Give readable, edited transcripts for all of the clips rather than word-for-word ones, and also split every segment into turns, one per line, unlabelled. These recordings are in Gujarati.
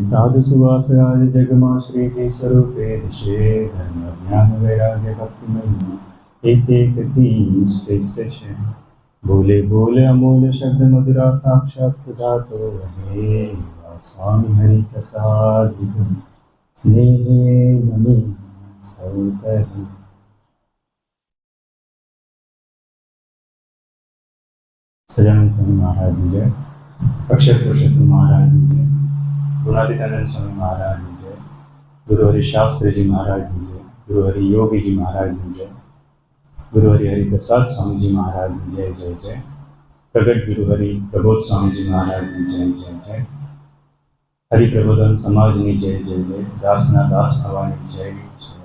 साधु सुवास आज जगमा श्री जी स्वरूपे दिशे धर्म ज्ञान वैराग्य भक्ति महिमा एक एक थी श्रेष्ठ छे। बोले बोले अमूल्य शब्द मधुरा साक्षात सुधा तो हे स्वामी हरि प्रसाद विधुम स्नेहे नमी सौकहि। सजानंद स्वामी महाराज जय, अक्षर पुरुषोत्तम महाराज जय, गुणातीतानंद स्वामी महाराज जय, गुरु हरि शास्त्री जी महाराज जय, गुरु हरि योगी जी महाराज जय, गुरु हरि हरिप्रसाद स्वामी जी महाराज जय जय जय, प्रगट गुरु हरि प्रबोध स्वामी जी महाराज जय जय जय, हरि प्रबोधन समाज जय जय जय, दासना दास थवानी जय जय।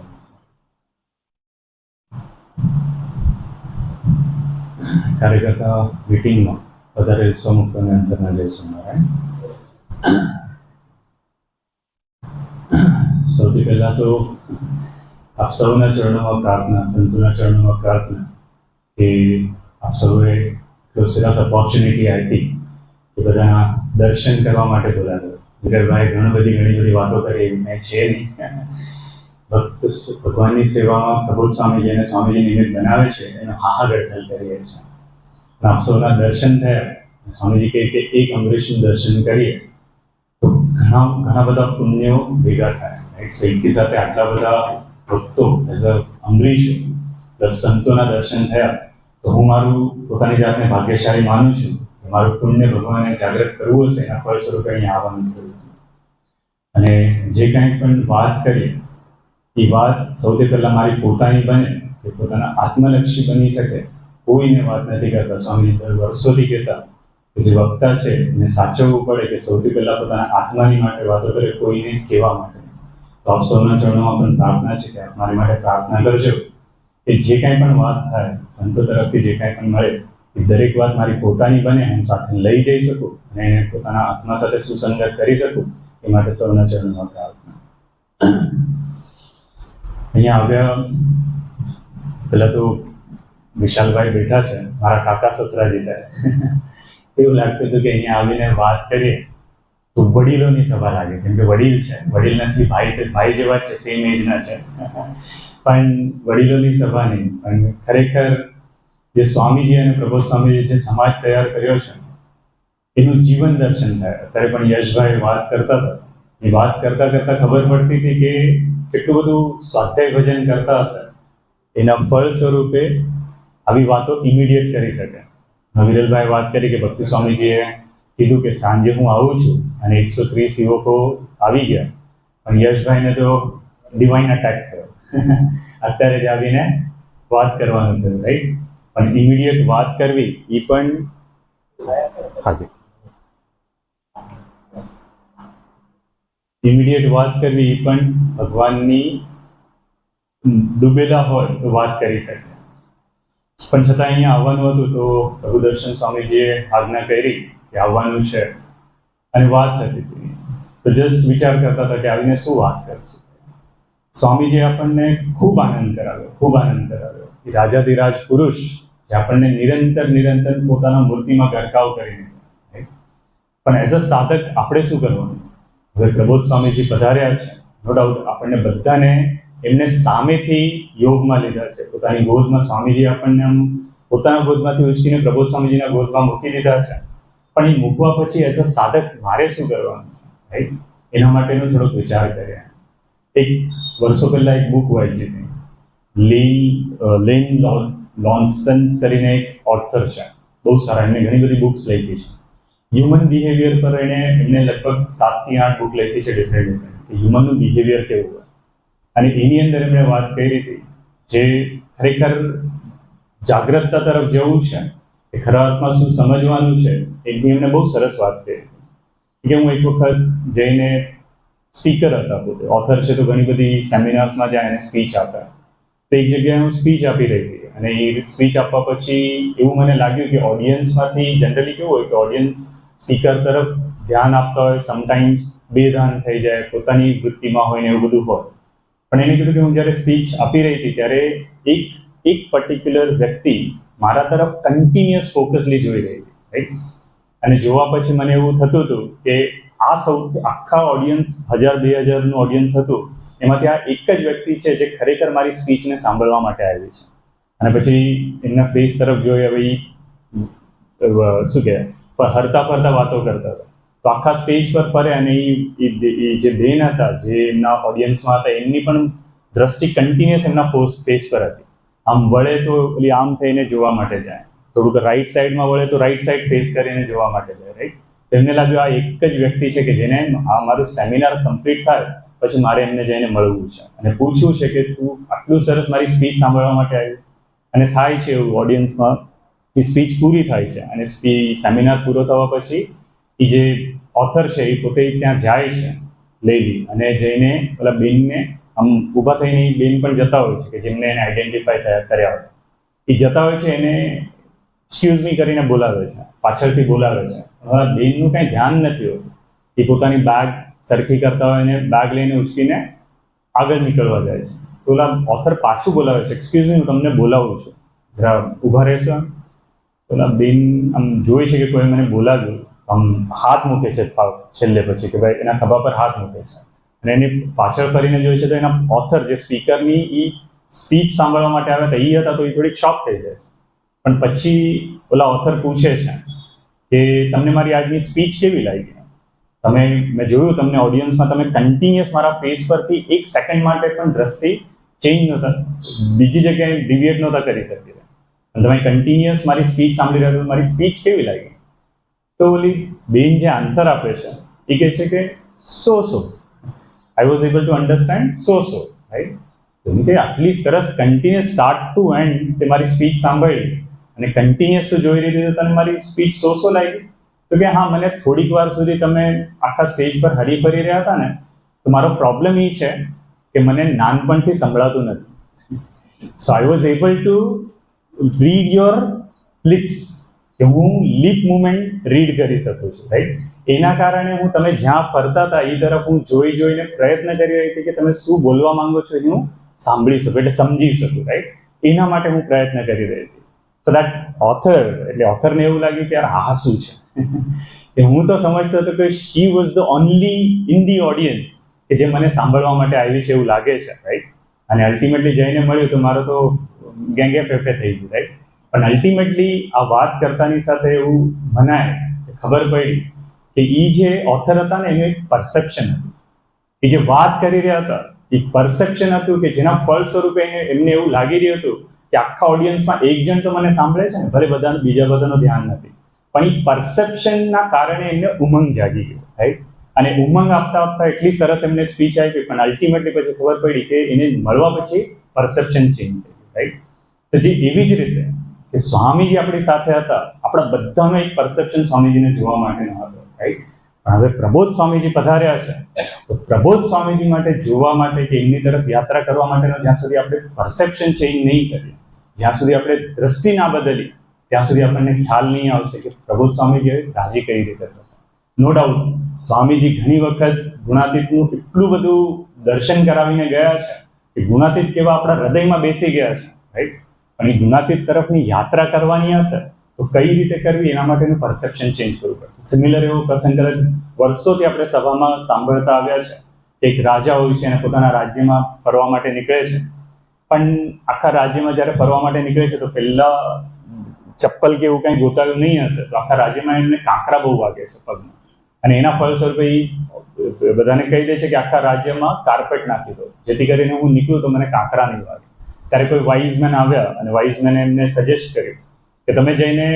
कार्यकर्ता मीटिंग में વધારે સ્વમુક્ત અને અંતરના જય સ્વામિનારાયણ। સૌથી પહેલા તો આપ સૌના ચરણોમાં પ્રાર્થના, સંતોના ચરણોમાં પ્રાર્થના કે આપ સૌએ સરસ ઓપોર્ચ્યુનિટી આપી કે બધાના દર્શન કરવા માટે બોલાવ્યો। વિગરભાઈ ઘણી બધી વાતો કરી, મેં છે નહીં। ભક્ત ભગવાનની સેવામાં પ્રબોધ સ્વામીજી અને સ્વામીજી નિમિત્ત બનાવે છે એનો હાહાગડથલ કરીએ છીએ। આપ સૌના દર્શન થયા, સ્વામીજી કહે કે એક અમરીશનું દર્શન કરીએ તો ઘણા બધા પુણ્યો ભેગા થાય। રાઈટ, સો એકી સાથે આટલા બધા ભક્તો એઝ અ અમરીશ પ્લસ સંતોના દર્શન થયા તો હું મારું પોતાની જાતને ભાગ્યશાળી માનું છું કે મારું પુણ્ય ભગવાને જાગૃત કરવું હશે એના ફળ સ્વરૂપે અહીંયા આવવાનું થયું। અને જે કાંઈ પણ વાત કરીએ એ વાત સૌથી પહેલાં મારી પોતાની બને કે પોતાના આત્મલક્ષી બની શકે, કોઈને વાત નથી કરતા। સ્વામીજી દર વર્ષોથી કહેતા કે જે વક્તા છે એને સાચવવું પડે કે સૌથી પહેલાં પોતાના આત્માની માટે વાતો કરે, કોઈને કહેવા માટે। તો આપ સૌના ચરણોમાં પણ પ્રાર્થના છે કે આપ મારી માટે પ્રાર્થના કરજો કે જે કાંઈ પણ વાત થાય, સંતો તરફથી જે કાંઈ પણ મળે એ દરેક વાત મારી પોતાની બને, હું સાથે લઈ જઈ શકું અને એને પોતાના આત્મા સાથે સુસંગત કરી શકું, એ માટે સૌના ચરણોમાં પ્રાર્થના। અહીંયા આવ્યા પહેલાં તો વિશાલભાઈ બેઠા છે, મારા કાકા સસરાજી થાય। એવું લાગતું હતું કે અહીંયા આવીને વાત કરીએ તો વડીલોની સભા લાગે, કેમ કે વડીલ છે, વડીલ નથી, ભાઈ જેવા છે, સેમ એજના છે, પણ વડીલોની સભા નહીં। પણ ખરેખર જે સ્વામીજી અને પ્રબોધ સ્વામીજી જે સમાજ તૈયાર કર્યો છે એનું જીવન દર્શન થાય। અત્યારે પણ યશભાઈ વાત કરતા હતા, એ વાત કરતા ખબર પડતી હતી કે કેટલું બધું સ્વાધ્યાય ભજન કરતા હશે, એના ફળ સ્વરૂપે આવી વાતો ઇમિડિયેટ કરી શકે। વિરલભાઈ વાત કરી કે ભક્તિ સ્વામીજીએ કીધું કે સાંજે હું આવું છું અને 130 યુવકો આવી ગયા, પણ યશભાઈને તો ડિવાઇન અટેક થયો, અત્યારે જ આવીને વાત કરવાનું થયું, રાઈટ। પણ ઇમિડિયેટ વાત કરવી એ પણ હાજી ઇમિડિયેટ વાત કરવી એ પણ ભગવાનની ડૂબેલા હોય તો વાત કરી શકે। પણ છતાં અહીંયા આવવાનું હતું તો પ્રભુદર્શન સ્વામીજીએ આજ્ઞા કરી કે આવવાનું છે અને વાત થતી હતી, તો જસ્ટ વિચાર કરતા હતા કે આવીને શું વાત કરશું। સ્વામીજીએ આપણને ખૂબ આનંદ કરાવ્યો એ રાજાધિરાજ પુરુષ જે આપણને નિરંતર પોતાના મૂર્તિમાં ગરકાવ કરીને, પણ એઝ અ સાધક આપણે શું કરવાનું? હવે પ્રબોધ સ્વામીજી પધાર્યા છે, નો ડાઉટ આપણને બધાને એમને સામેથી યોગમાં લીધા છે, પોતાની ગોદમાં સ્વામીજી આપણને આમ પોતાના ગોદમાંથી ઉચકીને પ્રબોધ સ્વામીજીના ગોદમાં મૂકી દીધા છે, પણ એ મૂકવા પછી એઝ અ સાધક મારે શું કરવાનું, રાઈટ? એના માટેનો થોડોક વિચાર કર્યા। એક વર્ષો પહેલા એક બુક વાંચી હતી, લેન લોન્સન્સ કરીને એક ઓથર છે, બહુ સારા, એમને ઘણી બધી બુક્સ લખી છે હ્યુમન બિહેવિયર પર। એમને લગભગ 7 થી 8 બુક લખી છે ડિફરન્ટ કે હ્યુમનનું બિહેવિયર કેવું હોય, અને એની અંદર એમણે વાત કરી હતી જે ખરેખર જાગ્રતતા તરફ જવું છે, એ ખરા અર્થમાં શું સમજવાનું છે, એની એમણે બહુ સરસ વાત કરી કે હું એક વખત જઈને સ્પીકર હતા, પોતે ઓથર છે તો ઘણી બધી સેમિનાર્સમાં જાય અને સ્પીચ આપે, તો એક જગ્યાએ હું સ્પીચ આપી રહી હતી અને એ સ્પીચ આપવા પછી એવું મને લાગ્યું કે ઓડિયન્સમાંથી જનરલી કેવું હોય કે ઓડિયન્સ સ્પીકર તરફ ધ્યાન આપતા હોય, સમટાઈમ્સ બેધ્યાન થઈ જાય, પોતાની વૃત્તિમાં હોય ને એવું બધું હોય। પણ એને કીધું કે હું જ્યારે સ્પીચ આપી રહી હતી ત્યારે એક પર્ટિક્યુલર વ્યક્તિ મારા તરફ કન્ટિન્યુઅસ ફોકસલી જોઈ રહી હતી, રાઈટ? અને જોવા પછી મને એવું થતું હતું કે આ સૌથી આખા ઓડિયન્સ 1000-2000નું ઓડિયન્સ હતું, એમાંથી આ એક જ વ્યક્તિ છે જે ખરેખર મારી સ્પીચને સાંભળવા માટે આવી છે. અને પછી એમના ફેસ તરફ જોઈ, હવે શું કહેવાય, હરતા ફરતા વાતો કરતા હતા. તો આખા સ્ટેજ પર ફરે અને એ જે બેન હતા, જે એમના ઓડિયન્સમાં હતા, એમની પણ દ્રષ્ટિ કન્ટિન્યુઅસ એમના ફેસ પર હતી. આમ વળે તો ઓલી આમ થઈને જોવા માટે જાય, થોડુંક રાઈટ સાઈડમાં વળે તો રાઈટ સાઈડ ફેસ કરીને જોવા માટે જાય, રાઈટ. તો એમને લાગ્યું આ એક જ વ્યક્તિ છે કે જેને આ મારું સેમિનાર કમ્પ્લીટ થાય પછી મારે એમને જઈને મળવું છે અને પૂછવું છે કે તું આટલું સરસ મારી સ્પીચ સાંભળવા માટે આવ્યું. અને થાય છે એવું ઓડિયન્સમાં, એ સ્પીચ પૂરી થાય છે અને સેમિનાર પૂરો થવા પછી એ જે ઓથર છે એ પોતે ત્યાં જાય છે લેવી, અને જઈને પેલા બેનને આમ ઊભા થઈને એ બેન પણ જતા હોય છે કે જેમને એને આઈડેન્ટિફાય કર્યા હોય, એ જતા હોય છે, એને એક્સક્યુઝ મી કરીને બોલાવે છે, પાછળથી બોલાવે છે. હવે બેનનું કાંઈ ધ્યાન નથી હોતું, એ પોતાની બેગ સરખી કરતા હોય અને બેગ લઈને ઉચકીને આગળ નીકળવા જાય છે. તો ઓલા ઓથર પાછું બોલાવે છે, એક્સક્યુઝ મી, હું તમને બોલાવું છું, જરા ઊભા રહેશો. ઓલા બેન આમ જોઈ છે કે કોઈ મને બોલાવ્યું, આમ હાથ મૂકે છે છેલ્લે પછી કે ભાઈ એના ખભા પર હાથ મૂકે છે, અને એની પાછળ ફરીને જોઈએ છે તો એના ઓથર જે સ્પીકરની એ સ્પીચ સાંભળવા માટે આવ્યા હતા એ હતા. તો એ થોડીક શોક થઈ જાય છે. પણ પછી ઓલા ઓથર પૂછે છે કે તમને મારી આજની સ્પીચ કેવી લાગી? મેં જોયું તમને ઓડિયન્સમાં તમે કન્ટિન્યુઅસ મારા ફેસ પરથી એક સેકન્ડ માટે પણ દ્રષ્ટિ ચેન્જ નહોતા, બીજી જગ્યાએ ડિવિએટ નહોતા કરી શકતી, અને તમે કન્ટિન્યુઅસ મારી સ્પીચ સાંભળી રહ્યા છો, મારી સ્પીચ કેવી લાગી? તો ઓલી બેન જે આન્સર આપે છે એ કહે છે કે so I was able to understand so right. એમ કે આટલી સરસ કન્ટિન્યુઅસ સ્ટાર્ટ ટુ એન્ડ તે મારી સ્પીચ સાંભળી અને કન્ટિન્યુઅસ તો જોઈ રહી હતી, તને મારી સ્પીચ સો લાગી? તો કે હા, મને થોડીક વાર સુધી તમે આખા સ્ટેજ પર હરી ફરી રહ્યા હતા ને, તો મારો પ્રોબ્લેમ એ છે કે મને નાનપણથી સંભળાતું નથી. So I was able to read your lips, કે હું લિપ મુવમેન્ટ રીડ કરી શકું છું, રાઈટ. એના કારણે હું તમે જ્યાં ફરતા હતા એ તરફ હું જોઈને પ્રયત્ન કરી રહી હતી કે તમે શું બોલવા માંગો છો એ હું સાંભળી શકું, એટલે સમજી શકું, રાઈટ. એના માટે હું પ્રયત્ન કરી રહી હતી. સો દેટ ઓથરને એવું લાગ્યું કે યાર આ શું છે. કે હું તો સમજતો હતો કે she was the only in the audience કે જે મને સાંભળવા માટે આવી છે એવું લાગે છે, રાઈટ. અને અલ્ટિમેટલી જઈને મળ્યું તો મારો તો ગેંગે ફેફે થઈ ગયું, રાઈટ. પણ અલ્ટિમેટલી આ વાત કરતાની સાથે એવું ખબર પડી કે એ જે ઓથર હતા ને એનું એક પરસેપ્શન હતું. એ જે વાત કરી રહ્યા હતા એ પરસેપ્શન હતું કે જેના ફળ સ્વરૂપે એમને એવું લાગી રહ્યું હતું કે આખા ઓડિયન્સમાં એક જણ તો મને સાંભળે છે ને, ભલે બીજા બધાનું ધ્યાન નથી, પણ એ પરસેપ્શનના કારણે એમને ઉમંગ જાગી ગયો, રાઈટ. અને ઉમંગ આપતા એટલી સરસ એમને સ્પીચ આપી, પણ અલ્ટિમેટલી પછી ખબર પડી કે એને મળવા પછી પરસેપ્શન ચેન્જ થઈ ગયું, રાઈટ. તો જે એવી જ રીતે કે સ્વામીજી આપણી સાથે હતા, આપણા બધાનો એક પરસેપ્શન સ્વામીજીને જોવા માટેનો હતો, રાઈટ. પણ હવે પ્રબોધ સ્વામીજી પધાર્યા છે, તો પ્રબોધ સ્વામીજી માટે જોવા માટે કે એમની તરફ યાત્રા કરવા માટેનો જ્યાં સુધી આપણે પરસેપ્શન ચેન્જ નહીં કરીએ, જ્યાં સુધી આપણે દ્રષ્ટિ ના બદલી, ત્યાં સુધી આપણને ખ્યાલ નહીં આવશે કે પ્રબોધ સ્વામીજી રાજી કઈ રીતે થશે. નો ડાઉટ સ્વામીજી ઘણી વખત ગુણાતીતનું એટલું બધું દર્શન કરાવીને ગયા છે કે ગુણાતીત કેવા આપણા હૃદયમાં બેસી ગયા છે, રાઈટ. પણ એ ગુણાતીત તરફની યાત્રા કરવાની હશે તો કઈ રીતે કરવી એના માટેનું પરસેપ્શન ચેન્જ કરવું પડશે. સિમિલર એવો પ્રસંગ વર્ષોથી આપણે સભામાં સાંભળતા આવ્યા છે કે એક રાજા હોય છે અને પોતાના રાજ્યમાં ફરવા માટે નીકળે છે, પણ આખા રાજ્યમાં જ્યારે ફરવા માટે નીકળે છે તો પહેલા ચપ્પલ કે એવું કંઈ ગોતાવ્યું નહીં હશે, તો આખા રાજ્યમાં એમને કાંકરા બહુ વાગે છે પગમાં, અને એના ફળ સ્વરૂપે બધાને કહી દે છે કે આખા રાજ્યમાં કાર્પેટ નાખી દો, જેથી કરીને હું નીકળું તો મને કાંકરા નહીં વાગે. ત્યારે કોઈ વાઇઝમેન આવ્યા અને વાઇઝમેને એમને સજેસ્ટ કર્યું કે તમે જઈને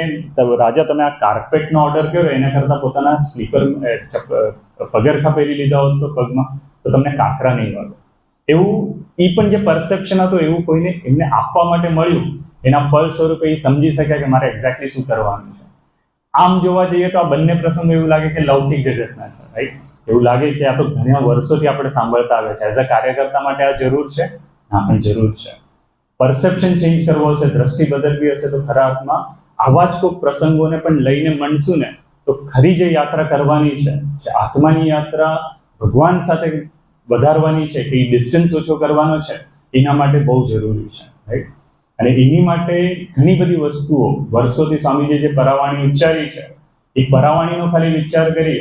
રાજા તમે આ કાર્પેટનો ઓર્ડર કર્યો એના કરતાં પોતાના સ્લીપર પગરખા પહેરી લીધા હોત તો પગમાં, તો તમને કાંકરા નહીં વાગે. એવું એ પણ જે પરસેપ્શન હતું એવું કોઈને એમને આપવા માટે મળ્યું, એના ફળ સ્વરૂપે એ સમજી શક્યા કે મારે એક્ઝેક્ટલી શું કરવાનું છે. આમ જોવા જઈએ તો આ બંને પ્રસંગો એવું લાગે કે લૌકિક જગતના છે, રાઈટ. એવું લાગે કે આ તો ઘણા વર્ષોથી આપણે સાંભળતા આવ્યા છે. એઝ અ કાર્યકર્તા માટે આ જરૂર છે? હા, પણ જરૂર છે. પરસેપ્શન ચેન્જ કરવો હશે, દ્રષ્ટિ બદલવી હશે તો ખરા અર્થમાં આવા જ કોઈ પ્રસંગોને પણ લઈને મળશું ને તો ખરી જે યાત્રા કરવાની છે, જે આત્માની યાત્રા ભગવાન સાથે વધારવાની છે, કે ડિસ્ટન્સ ઓછો કરવાનો છે, એના માટે બહુ જરૂરી છે, રાઈટ. અને એની માટે ઘણી બધી વસ્તુઓ વર્ષોથી સ્વામીજીએ જે પરાવાણી ઉચ્ચારી છે એ પરાવાણીનો ખાલી વિચાર કરીએ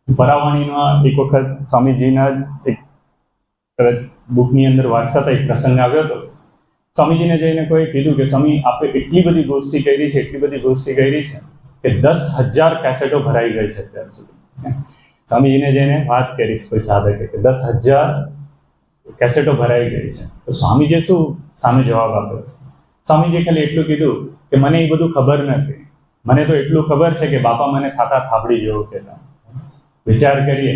પરાવાણીમાં એક વખત સ્વામીજીના જ એક બુકની અંદર વાંચતા હતા, એક પ્રસંગ આવ્યો હતો. સ્વામીજીને જઈને કોઈ કીધું કે સ્વામી, આપણે એટલી બધી ગોષ્ઠી કરી છે, એટલી બધી ગોષ્ઠી કરી છે કે 10,000 કેસેટો ભરાઈ ગઈ છે અત્યાર સુધી. સ્વામીજીને જઈને વાત કરી કોઈ સાધકે કે 10,000 કેસેટો ભરાઈ ગઈ છે. તો સ્વામીજી શું સામે જવાબ આપ્યો છે? સ્વામીજી ખાલી એટલું કીધું કે મને એ બધું ખબર નથી, મને તો એટલું ખબર છે કે બાપા મને થાતા થાબડી જેવો કહેતા. વિચાર કરીએ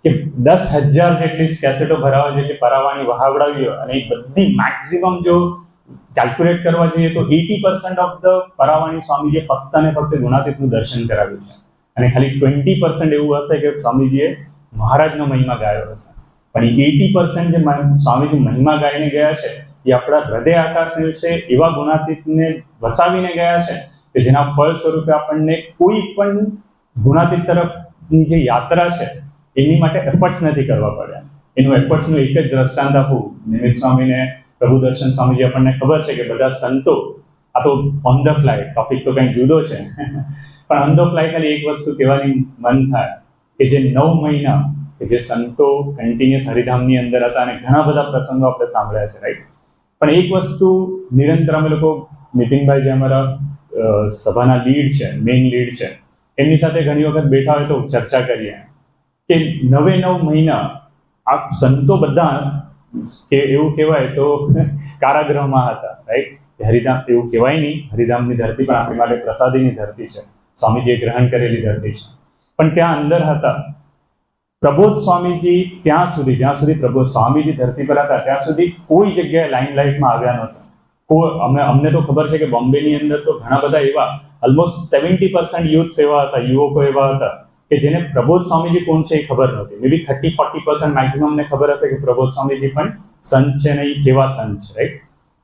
કે 10,000 જેટલી કેસેટો ભરાવા જેટલી પરાવાણી વહાવડાવ્યો, અને એ બધી મેક્સિમમ જો કેલ્ક્યુલેટ કરવા જઈએ તો 80% ઓફ ધ પરાવાણી સ્વામીજીએ ફક્ત ને ફક્ત ગુણાતીતનું દર્શન કરાવ્યું છે, અને ખાલી 20% એવું હશે કે સ્વામીજીએ મહારાજનો મહિમા ગાયો હશે. પણ એ 80% જે સ્વામીજી મહિમા ગાઈને ગયા છે એ આપણા હૃદય આકાશ દિવસે એવા ગુણાતીતને વસાવીને ગયા છે કે જેના ફળ સ્વરૂપે આપણને કોઈ પણ ગુણાતીત તરફની જે યાત્રા છે એની માટે એફર્ટ્સ નથી કરવા પડ્યા. એનું એફર્ટ્સનું એક જ દ્રષ્ટાંત આપું. નિમિત્ત સ્વામીને, પ્રભુ દર્શન સ્વામીજી, આપણને ખબર છે કે બધા સંતો, આ તો ઓન ધ ફ્લાય ટોપિક તો કંઈક જુદો છે, પણ ઓન ધ ફ્લાય ખાલી એક વસ્તુ કહેવાની મન થાય કે જે 9 મહિના કે જે સંતો કન્ટિન્યુઅસ હરિધામની અંદર હતા, અને ઘણા બધા પ્રસંગો આપણે સાંભળ્યા છે, રાઈટ. પણ એક વસ્તુ નિરંતર અમે લોકો, નીતિનભાઈ જે અમારા સભાના લીડ છે, મેઇન લીડ છે, એમની સાથે ઘણી વખત બેઠા હોય તો ચર્ચા કરીએ કે 9 મહિના આ સંતો બધા, કે એવું કહેવાય તો કારાગૃહમાં હતા, રાઈટ. હરિધામ એવું કહેવાય નહીં, હરિધામની ધરતી પણ આપણી માટે પ્રસાદીની ધરતી છે, સ્વામીજીએ ગ્રહણ કરેલી ધરતી છે, પણ ત્યાં અંદર હતા. પ્રબોધ સ્વામીજી ત્યાં સુધી, જ્યાં સુધી પ્રબોધ સ્વામીજી ધરતી પર હતા ત્યાં સુધી કોઈ જગ્યાએ લાઇમલાઇટમાં આવ્યા નહોતા. અમને તો ખબર છે કે બોમ્બેની અંદર તો ઘણા બધા એવા ઓલમોસ્ટ 70% યુથ એવા હતા, યુવકો એવા હતા કે જેને પ્રબોધ સ્વામીજી કોણ છે એ ખબર નહોતી. મે બી 30-40% મેક્સિમમને ખબર હશે કે પ્રબોધ સ્વામીજી પણ સંત છે ને એ કેવા સંત છે, રાઈટ.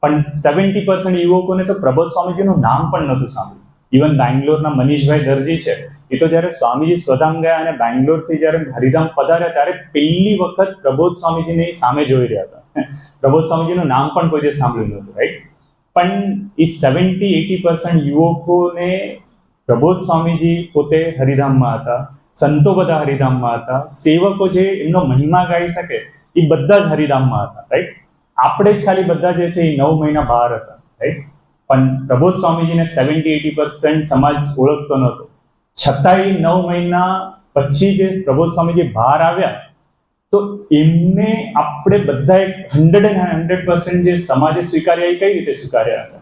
પણ 70% યુવકોને તો પ્રબોધ સ્વામીજીનું નામ પણ નહોતું સાંભળ્યું. ઇવન બેંગ્લોરના મનીષભાઈ દરજી છે, એ તો જ્યારે સ્વામીજી સ્વધામ ગયા અને બેંગ્લોરથી જ્યારે હરિધામ પધાર્યા ત્યારે પહેલી વખત પ્રબોધ સ્વામીજીને સામે જોઈ રહ્યા હતા. પ્રબોધ સ્વામીજીનું નામ પણ કોઈ દિવસ સાંભળ્યું નહોતું, રાઈટ. પણ એ 70-80% યુવકોને પ્રબોધ સ્વામીજી પોતે હરિધામમાં હતા, સંતો બધા હરિધામમાં હતા, સેવકો જે એમનો મહિમા ગાઈ શકે એ બધા જ હરિધામમાં હતા, રાઈટ. આપણે જ ખાલી બધા જે છે એ 9 મહિના બહાર હતા, રાઈટ. પણ પ્રબોધ સ્વામીજીને 70-80% સમાજ ઓળખતો નહોતો. છતાંય 9 મહિના પછી જે પ્રબોધ સ્વામીજી બહાર આવ્યા તો એમને આપણે બધા 100% જે સમાજે સ્વીકાર્યા એ કઈ રીતે સ્વીકાર્યા હશે?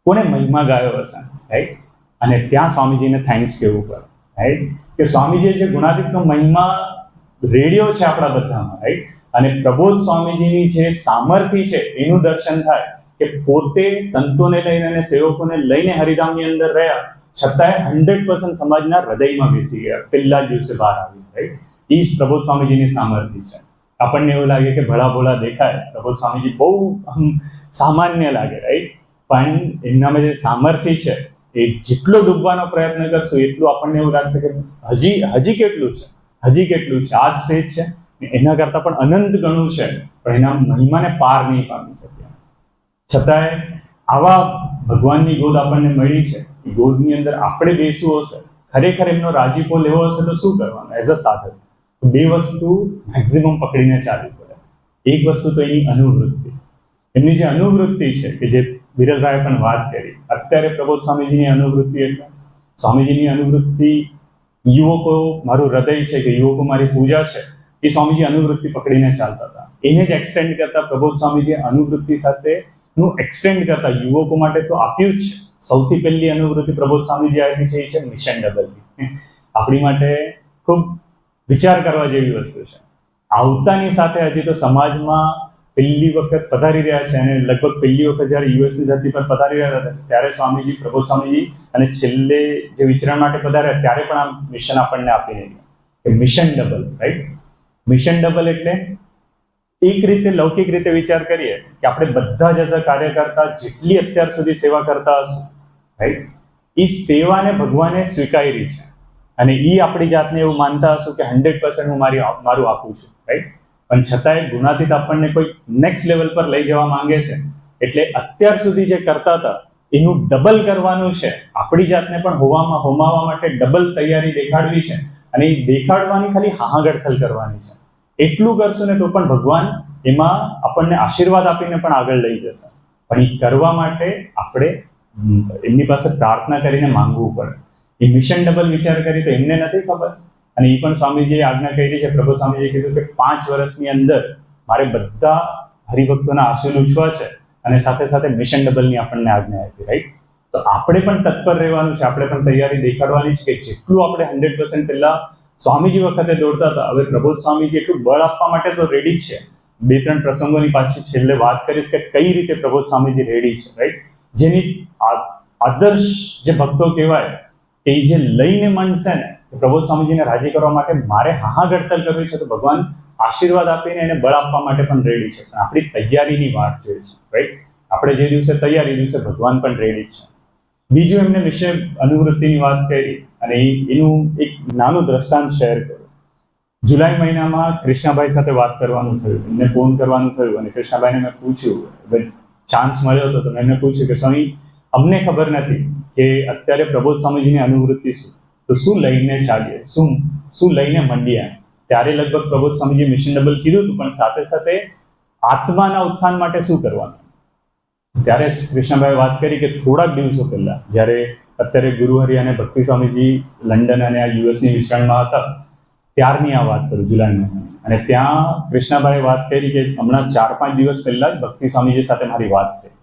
કોને મહિમા ગાયો હશે, રાઈટ. અને ત્યાં સ્વામીજીને થેન્ક્સ કહેવું પડે, રાઈટ. કે સ્વામીજીએ જે ગુણાતીતનો મહિમા રેડિયો છે આપણા બધામાં, રાઈટ. અને પ્રબોધ સ્વામીજીની જે સામર્થ્ય છે એનું દર્શન થાય કે પોતે સંતોને લઈને અને સેવકોને લઈને હરિધામની અંદર રહ્યા, છતાંય 100% સમાજના હૃદયમાં બેસી ગયા, પહેલા જ દિવસે બહાર આવી, રાઈટ. એ જ પ્રબોધ સ્વામીજીની સામર્થ્ય છે. આપણને એવું લાગે કે ભલા ભોલા દેખાય, પ્રબોધ સ્વામીજી બહુ સામાન્ય લાગે, રાઈટ. પણ એમનામાં જે સામર્થ્ય છે એ જેટલો ડૂબવાનો પ્રયત્ન કરશું એટલું આપણને એવું લાગશે કે હજી કેટલું છે, હજી કેટલું છે. આ જ સ્ટેજ છે, એના કરતાં પણ અનંત ગણું છે, પણ એના મહિમાને પાર નહીં પામી શકે. છતાંય આવા ભગવાનની ગોદ આપણને મળી છે, એ ગોદની અંદર આપણે બેસવું હશે, ખરેખર એમનો રાજીપો લેવો હશે તો શું કરવાનું? એઝ અ સાધક 2 વસ્તુ મેક્સિમમ પકડીને ચાલવી પડે. એક વસ્તુ તો એની અનુવૃત્તિ, એમની જે અનુવૃત્તિ છે કે જે વિરલભાઈએ પણ વાત કરી. અત્યારે પ્રબોધ સ્વામીજીની અનુવૃત્તિ એટલે સ્વામીજીની અનુવૃત્તિ યુવકો મારું હૃદય છે કે યુવકો મારી પૂજા છે, એ સ્વામીજી અનુવૃત્તિ પકડીને ચાલતા હતા. એને જ એક્સટેન્ડ કરતા પ્રબોધ સ્વામીજી અનુવૃત્તિ સાથે નું એક્સટેન્ડ કરતા યુવકો માટે તો આપ્યું જ છે. સૌથી પહેલી અનુવૃત્તિ પ્રબોધ સ્વામીજી આપી છે એ છે મિશન ડબલ. આપણી માટે ખૂબ વિચાર કરવા જેવી વસ્તુ છે. આવતાની સાથે હજી તો સમાજમાં પહેલી વખત પધારી રહ્યા છે, અને લગભગ પહેલી વખત જ્યારે યુએસની ધરતી પર પધારી રહ્યા હતા ત્યારે સ્વામીજી, પ્રબોધ સ્વામીજી, અને છેલ્લે જે વિચરણ માટે પધાર્યા ત્યારે પણ આ મિશન આપણને આપીને ગયા, mission double, right. Mission double એટલે એક રીતે લૌકિક રીતે વિચાર કરીએ કે આપણે બધા જ એઝ અ કાર્યકર્તા જેટલી અત્યાર સુધી સેવા કરતા હશું, રાઈટ, એ સેવાને ભગવાને સ્વીકારી છે, અને એ આપણી જાતને એવું માનતા હશું કે 100% હું મારું આપું છું, રાઈટ. પણ છતાંય ગુણાતીત આપણને કોઈ નેક્સ્ટ લેવલ પર લઈ જવા માંગે છે, એટલે અત્યાર સુધી જે કરતા હતા એનું ડબલ કરવાનું છે. આપણી જાતને પણ હોમાવા માટે ડબલ તૈયારી દેખાડવી છે, અને એ દેખાડવાની ખાલી હાહાગડથલ કરવાની છે. એટલું કરશું ને તો પણ ભગવાન એમાં આપણને આશીર્વાદ આપીને પણ આગળ લઈ જશે. પણ એ કરવા માટે આપણે એમની પાસે પ્રાર્થના કરીને માંગવું પડે. એ મિશન ડબલ વિચાર કરી તો એમને નથી ખબર, અને એ પણ સ્વામીજીએ આજ્ઞા કરી છે. પ્રભુ સ્વામીજીએ કીધું કે 5 વર્ષની અંદર મારે બધા હરિભક્તોના આંસુ લૂછવા છે, અને સાથે સાથે મિશન ડબલની આપણને આજ્ઞા આપી, રાઈટ? તો આપણે પણ તત્પર રહેવાનું છે, આપણે પણ તૈયારી દેખાડવાની છે કે જેટલું આપણે 100% પહેલા સ્વામીજી વખતે દોડતા હતા, હવે પ્રબોધ સ્વામીજી એટલું બળ આપવા માટે તો રેડી જ છે. 2-3 પ્રસંગોની પાછી છેલ્લે વાત કરીશ કે કઈ રીતે પ્રબોધ સ્વામીજી રેડી છે, રાઈટ? જેની આદર્શ જે ભક્તો કહેવાય કે એ જે લઈને મનશે ને, પ્રબોધ સ્વામીજીને રાજી કરવા માટે મારે હાહાગડતલ કરવી છે, તો ભગવાન આશીર્વાદ આપીને એને બળ આપવા માટે પણ રેડી છે. પણ આપણી તૈયારીની વાત જોઈએ છે, રાઈટ? આપણે જે દિવસે તૈયારી, દિવસે ભગવાન પણ રેડી છે. બીજું એમને વિશે અનુવૃત્તિની વાત કરી, અને એનું એક નાનું દ્રષ્ટાંત શેર કર્યું. જુલાઈ મહિનામાં કૃષ્ણાભાઈ સાથે વાત કરવાનું થયું, એમને ફોન કરવાનું થયું, અને કૃષ્ણાભાઈને મેં પૂછ્યું, ચાન્સ મળ્યો હતો તો મેં એમને પૂછ્યું કે સ્વામી, અમને ખબર નથી કે અત્યારે પ્રબોધ સ્વામીજીની અનુવૃત્તિ શું, તો શું લઈને ચાલીએ, શું લઈને મંડ્યા. ત્યારે લગભગ પ્રબોધ સ્વામીજી મિશન ડબલ કીધું હતું, પણ સાથે સાથે આત્માના ઉત્થાન માટે શું કરવાનું. ત્યારે કૃષ્ણભાઈ વાત કરી કે થોડાક દિવસો પહેલા, જ્યારે અત્યારે ગુરુહરિ અને ભક્તિ સ્વામીજી લંડન અને આ યુએસની વિચરણમાં હતા, ત્યારની આ વાત કરું, જુલાઈ મહિનાની. અને ત્યાં કૃષ્ણભાઈ વાત કરી કે હમણાં 4-5 દિવસ પહેલા જ ભક્તિ સ્વામીજી સાથે મારી વાત થઈ,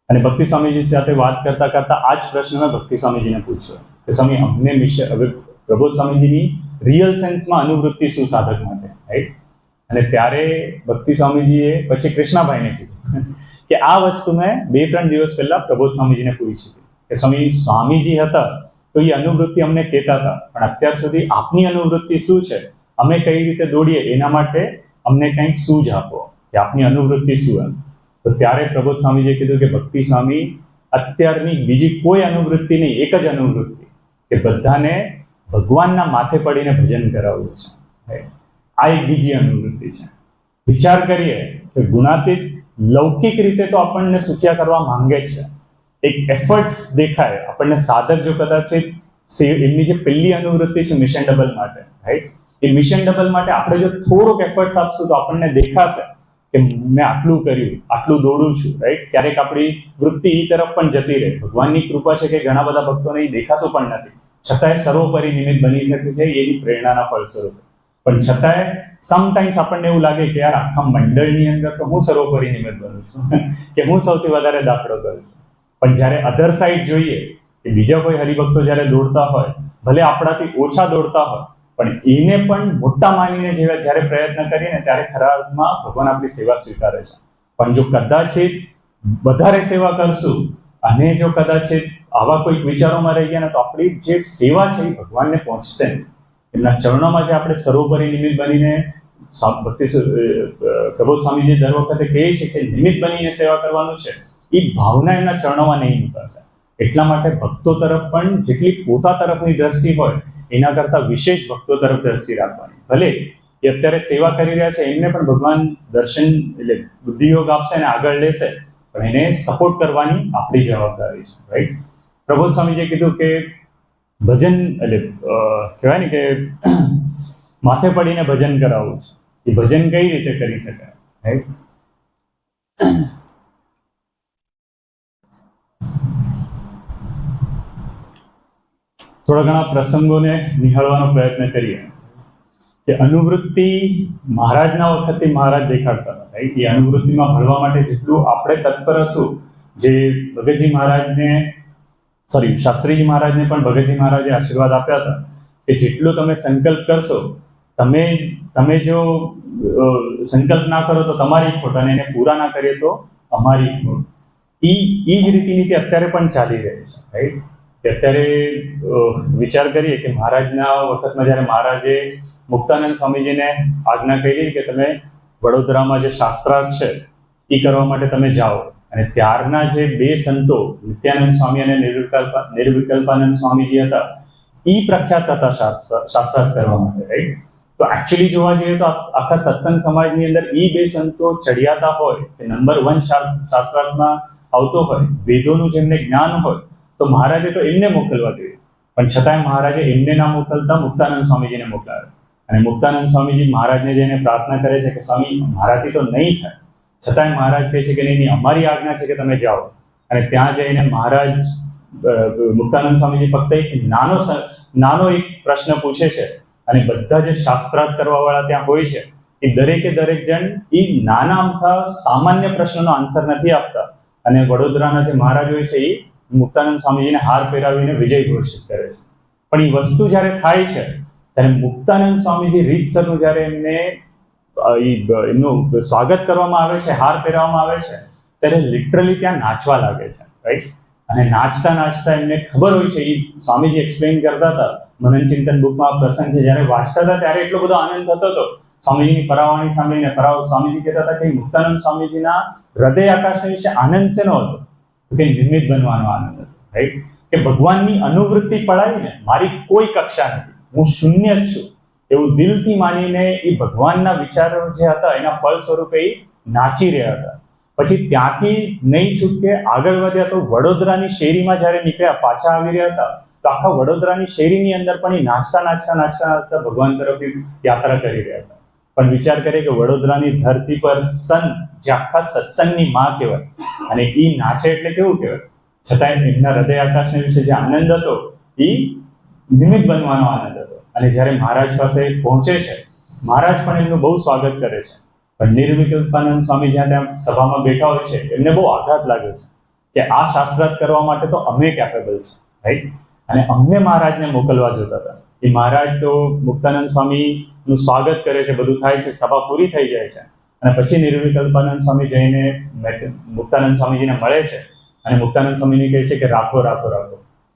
અને ભક્તિ સ્વામીજી સાથે વાત કરતા કરતા આ જ પ્રશ્ન મેં ભક્તિ સ્વામીજીને પૂછ્યો કે સ્વામી, અમને હવે પ્રબોધ સ્વામીજીની રિયલ સેન્સમાં અનુવૃત્તિ શું સાધક માટે, રાઈટ? અને ત્યારે ભક્તિ સ્વામીજીએ પછી કૃષ્ણાભાઈને કીધું કે આ વસ્તુ મેં 2-3 દિવસ પહેલા પ્રબોધ સ્વામીજીને પૂછી કે સ્વામીજી હતા તો એ અનુવૃત્તિ અમને કહેતા હતા, પણ અત્યાર સુધી આપની અનુવૃત્તિ શું છે, અમે કઈ રીતે દોડીએ, એના માટે અમને કંઈક સૂઝ આપો કે આપની અનુવૃત્તિ શું એમ. તો ત્યારે પ્રબોધ સ્વામીજીએ કીધું કે ભક્તિ સ્વામી, અત્યારની બીજી કોઈ અનુવૃત્તિ નહીં, એક જ અનુવૃત્તિ કે બધાને ભગવાનના માથે પડીને ભજન કરાવવું છે. આ એક બીજી અનુવૃત્તિ છે. વિચાર કરીએ કે ગુણાતીત લૌકિક રીતે તો આપણને સુખ્યા કરવા માંગે છે, એક એફર્ટ્સ દેખાય આપણને. સાધક જો કદાચ એમની જે પહેલી અનુવૃત્તિ છે મિશન ડબલ માટે, રાઈટ? એ મિશન ડબલ માટે આપણે જો થોડોક એફર્ટ્સ આપશું તો આપણને દેખાશે કે મેં આટલું કર્યું, આટલું દોડું છું, રાઈટ? ક્યારેક આપણી વૃત્તિ એ તરફ પણ જતી રહે. ભગવાનની કૃપા છે કે ઘણા બધા ભક્તોને એ દેખાતું પણ નથી, છતાંય સર્વોપરી નિમિત્ત બની શકે છે એની પ્રેરણાના ફળ સ્વરૂપે. પણ છતાંય સમટાઈમ્સ આપણને એવું લાગે કે યાર, આખા મંડળની અંદર તો હું સર્વોપરી નિમિત્ત બનું છું કે હું સૌથી વધારે દાખલો કરું છું. પણ જ્યારે અધર સાઈડ જોઈએ કે બીજા કોઈ હરિભક્તો જ્યારે દોડતા હોય, ભલે આપણાથી ઓછા દોડતા હોય, પણ એને પણ મોટા માનીને જ્યારે પ્રયત્ન કરીએ ને, ત્યારે ખરા અર્થમાં ભગવાન આપણી સેવા સ્વીકારે છે. પણ જો કદાચિત વધારે સેવા કરશું અને જો કદાચિત આવા કોઈક વિચારોમાં રહી ગયા ને, તો આપણી જે સેવા છે એ ભગવાનને પહોંચશે નહીં. એમના ચરણોમાં જે આપણે સર્વોપરી નિમિત્ત બનીને, ભક્તિ પ્રબોધ સ્વામીજી દર વખતે કહે છે કે નિમિત્ત બનીને સેવા કરવાનું છે, એ ભાવના એમના ચરણોમાં નહીં મુકાશે. એટલા માટે ભક્તો તરફ પણ જેટલી પોતા તરફની દ્રષ્ટિ હોય, એના કરતાં વિશેષ ભક્તો તરફ દ્રષ્ટિ રાખવાની. ભલે એ અત્યારે સેવા કરી રહ્યા છે, એમને પણ ભગવાન દર્શન એટલે બુદ્ધિયોગ આપશે અને આગળ લેશે, પણ એને સપોર્ટ કરવાની આપણી જવાબદારી છે, રાઈટ? પ્રબોધ સ્વામીજીએ કીધું કે ભજન એટલે કહેવાય ને કે માથે પડીને ભજન કરાવવું છે. એ ભજન કઈ રીતે કરી શકાય, રાઈટ? થોડા ઘણા પ્રસંગોને નિહાળવાનો પ્રયત્ન કરીએ કે અનુવૃત્તિ મહારાજના વખતે મહારાજ દેખાડતા હતા, રાઈટ? એ અનુવૃત્તિમાં ભળવા માટે જેટલું આપણે તત્પર હશું, જે ભગતજી મહારાજને શાસ્ત્રીજી મહારાજને પણ ભગતજી મહારાજે આશીર્વાદ આપ્યા હતા કે જેટલો તમે સંકલ્પ કરશો, તમે જો સંકલ્પ ના કરો તો તમારી ખોટ, અને એને પૂરા ના કરીએ તો અમારી ખોટ. એ જ રીતિનીતિ અત્યારે પણ ચાલી રહી છે, રાઈટ? કે અત્યારે વિચાર કરીએ કે મહારાજના વખતમાં જ્યારે મહારાજે મુક્તાનંદ સ્વામીજીને આજ્ઞા કરી કે તમે વડોદરામાં જે શાસ્ત્રાર્થ છે એ કરવા માટે તમે જાઓ, અને ત્યારના જે 2 સંતો નિત્યાનંદ સ્વામી અને નિર્વિકલ્પાનંદ સ્વામીજી હતા, એ પ્રખ્યાત હતા શાસ્ત્રાર્થ કરવા માટે, રાઈટ? તો એકચ્યુઅલી જોવા જઈએ તો આખા સત્સંગ સમાજની અંદર એ 2 સંતો ચડિયાતા હોય કે નંબર 1 શાસ્ત્રાર્થમાં આવતો હોય, વેદોનું જેમને જ્ઞાન હોય, તો મહારાજે તો એમને મોકલવા જોઈએ. પણ છતાંય મહારાજે એમને ના મોકલતા મુક્તાનંદ સ્વામીજીને મોકલાવે. અને મુક્તાનંદ સ્વામીજી મહારાજને જઈને પ્રાર્થના કરે છે કે સ્વામી મારાથી તો નહીં થાય, છતાંય મહારાજ કહે છે કે નહીં, અમારી આજ્ઞા છે કે તમે જાઓ. અને ત્યાં જઈને મહારાજ મુક્તાનંદ સ્વામીજી ફક્ત એક નાનો એક પ્રશ્ન પૂછે છે, અને બધા જે શાસ્ત્રાર્થ કરવા વાળા ત્યાં હોય છે એ દરેક જણ એ નાના અમથા સામાન્ય પ્રશ્નનો આન્સર નથી આપતા. અને વડોદરાના જે મહારાજ હોય છે એ મુક્તાનંદ સ્વામીજીને હાર પહેરાવીને વિજય ઘોષિત કરે છે. પણ એ વસ્તુ જ્યારે થાય છે ત્યારે મુક્તાનંદ સ્વામીજી રીતસરનું જ્યારે એમનું સ્વાગત કરવામાં આવે છે, હાર પહેરાવવામાં આવે છે, ત્યારે લિટરલી ત્યાં નાચવા લાગે છે, રાઈટ. અને નાચતા એમને ખબર હોય છે, એ સ્વામીજી એક્સપ્લેન કરતા હતા મનન ચિંતન બુકમાં આ પ્રસંગ છે, જ્યારે વાંચતા હતા ત્યારે એટલો બધો આનંદ થતો હતો સ્વામીજીની પરાવાણી સાંભળીને. સ્વામીજી કહેતા હતા કે મુક્તાનંદ સ્વામીજીના હૃદય આકાશ વિશે આનંદ શેનો હતો? તો કે નિમિત્ત બનવાનો આનંદ હતો, રાઈટ. કે ભગવાનની અનુવૃત્તિ પડાવીને મારી કોઈ કક્ષા નથી, હું શૂન્ય જ છું એવું દિલથી માનીને એ ભગવાનના વિચારો જે હતા એના ફળ સ્વરૂપે એ નાચી રહ્યા હતા. પછી ત્યાંથી નહીં છૂટકે આગળ વધ્યા તો વડોદરાની શેરીમાં જ્યારે નીકળ્યા, પાછા આવી રહ્યા હતા, તો આખા વડોદરાની શેરીની અંદર પણ એ નાચતા ભગવાન તરફ યાત્રા કરી રહ્યા હતા. પણ વિચાર કરે કે વડોદરાની ધરતી પર સંત જે આખા સત્સંગની માં કહેવાય, અને એ નાચે એટલે કેવું કહેવાય, છતાંય એમના હૃદય આકાશને વિશે જે આનંદ હતો એ નિમિત્ત બનવાનો આનંદ હતો. અને જ્યારે મહારાજ પાસે પહોંચે છે, મહારાજ પણ એમનું બહુ સ્વાગત કરે છે. પણ નિર્વિકલ્પાનંદ સ્વામી જ્યાં ત્યાં સભામાં બેઠા હોય છે, એમને બહુ આઘાત લાગે છે કે આ શાસ્ત્રાર્થ કરવા માટે તો અમે કેપેબલ છે, રાઈટ. અને અમને મહારાજને મોકલવા જોતા હતા. એ મહારાજ તો મુક્તાનંદ સ્વામીનું સ્વાગત કરે છે, બધું થાય છે, સભા પૂરી થઈ જાય છે. અને પછી નિર્વિકલ્પાનંદ સ્વામી જઈને મુક્તાનંદ સ્વામીજીને મળે છે અને મુક્તાનંદ સ્વામીને કહે છે કે રાખો.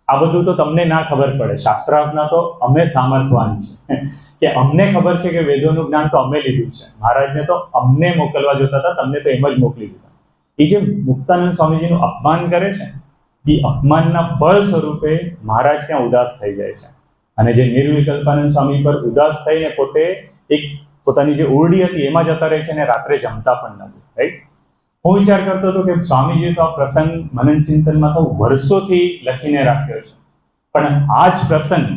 આ બધું તો તમને ના ખબર પડે, શાસ્ત્રાર્થના તો અમે સામર્થવાન છીએ, કે અમને ખબર છે કે વેદોનું જ્ઞાન તો અમે લીધું છે. મહારાજને તો અમને મોકલવા જોતા હતા, તમને તો એમ જ મોકલી દીધા. એ જે મુક્તાનંદ સ્વામીજીનું અપમાન કરે છે, એ અપમાનના ફળ સ્વરૂપે મહારાજ ત્યાં ઉદાસ થઈ જાય છે. અને જે નિર્વિકલ્પાનંદ સ્વામી પર ઉદાસ થઈને પોતે એક પોતાની જે ઓરડી હતી એમાં જતા રહે છે અને રાત્રે જમતા પણ નથી, રાઈટ. હું વિચાર કરતો હતો કે સ્વામીજી તો આ પ્રસંગ મનન ચિંતનમાં તો વર્ષોથી લખીને રાખ્યો છે, પણ આ જ પ્રસંગ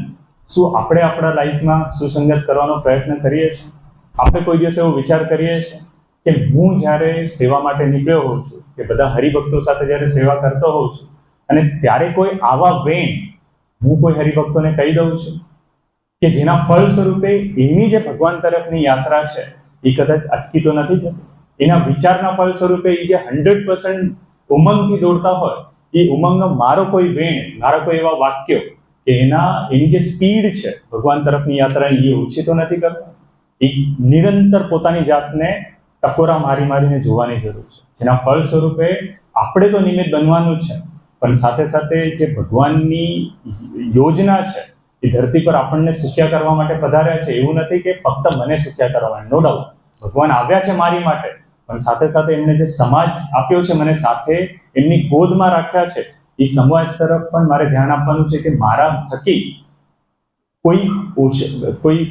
શું આપણે આપણા લાઈફમાં સુસંગત કરવાનો પ્રયત્ન કરીએ છીએ? આપણે કોઈ દિવસ એવો વિચાર કરીએ છીએ કે હું જ્યારે સેવા માટે નીકળ્યો હોઉં છું, કે બધા હરિભક્તો સાથે જ્યારે સેવા કરતો હોઉં છું, અને ત્યારે કોઈ આવા વેણ હું કોઈ હરિભક્તોને કહી દઉં છું કે જેના ફળ સ્વરૂપે એની જે ભગવાન તરફની યાત્રા છે એ કદાચ અટકી તો નથી થતી. એના વિચારના ફળ સ્વરૂપે એ જે 100% ઉમંગથી દોડતા હોય, એ ઉમંગનો મારો કોઈ વેણ, મારા કોઈ એવા વાક્યો કે એની જે સ્પીડ છે ભગવાન તરફની યાત્રા એ ઓછી તો નથી કરતા. એ નિરંતર પોતાની જાતને ટકોરા મારીને જોવાની જરૂર છે, જેના ફળ સ્વરૂપે આપણે તો નિમિત્ત બનવાનું છે, પણ સાથે સાથે જે ભગવાનની યોજના છે એ ધરતી પર આપણને સુખ્યા કરવા માટે પધાર્યા છે. એવું નથી કે ફક્ત મને સુખ્યા કરવા, નો ડાઉટ ભગવાન આવ્યા છે મારી માટે, પણ સાથે સાથે એમને જે સમાજ આપ્યો છે, મને સાથે એમની ગોદમાં રાખ્યા છે, એ સમાજ તરફ પણ મારે ધ્યાન આપવાનું છે કે મારા થકી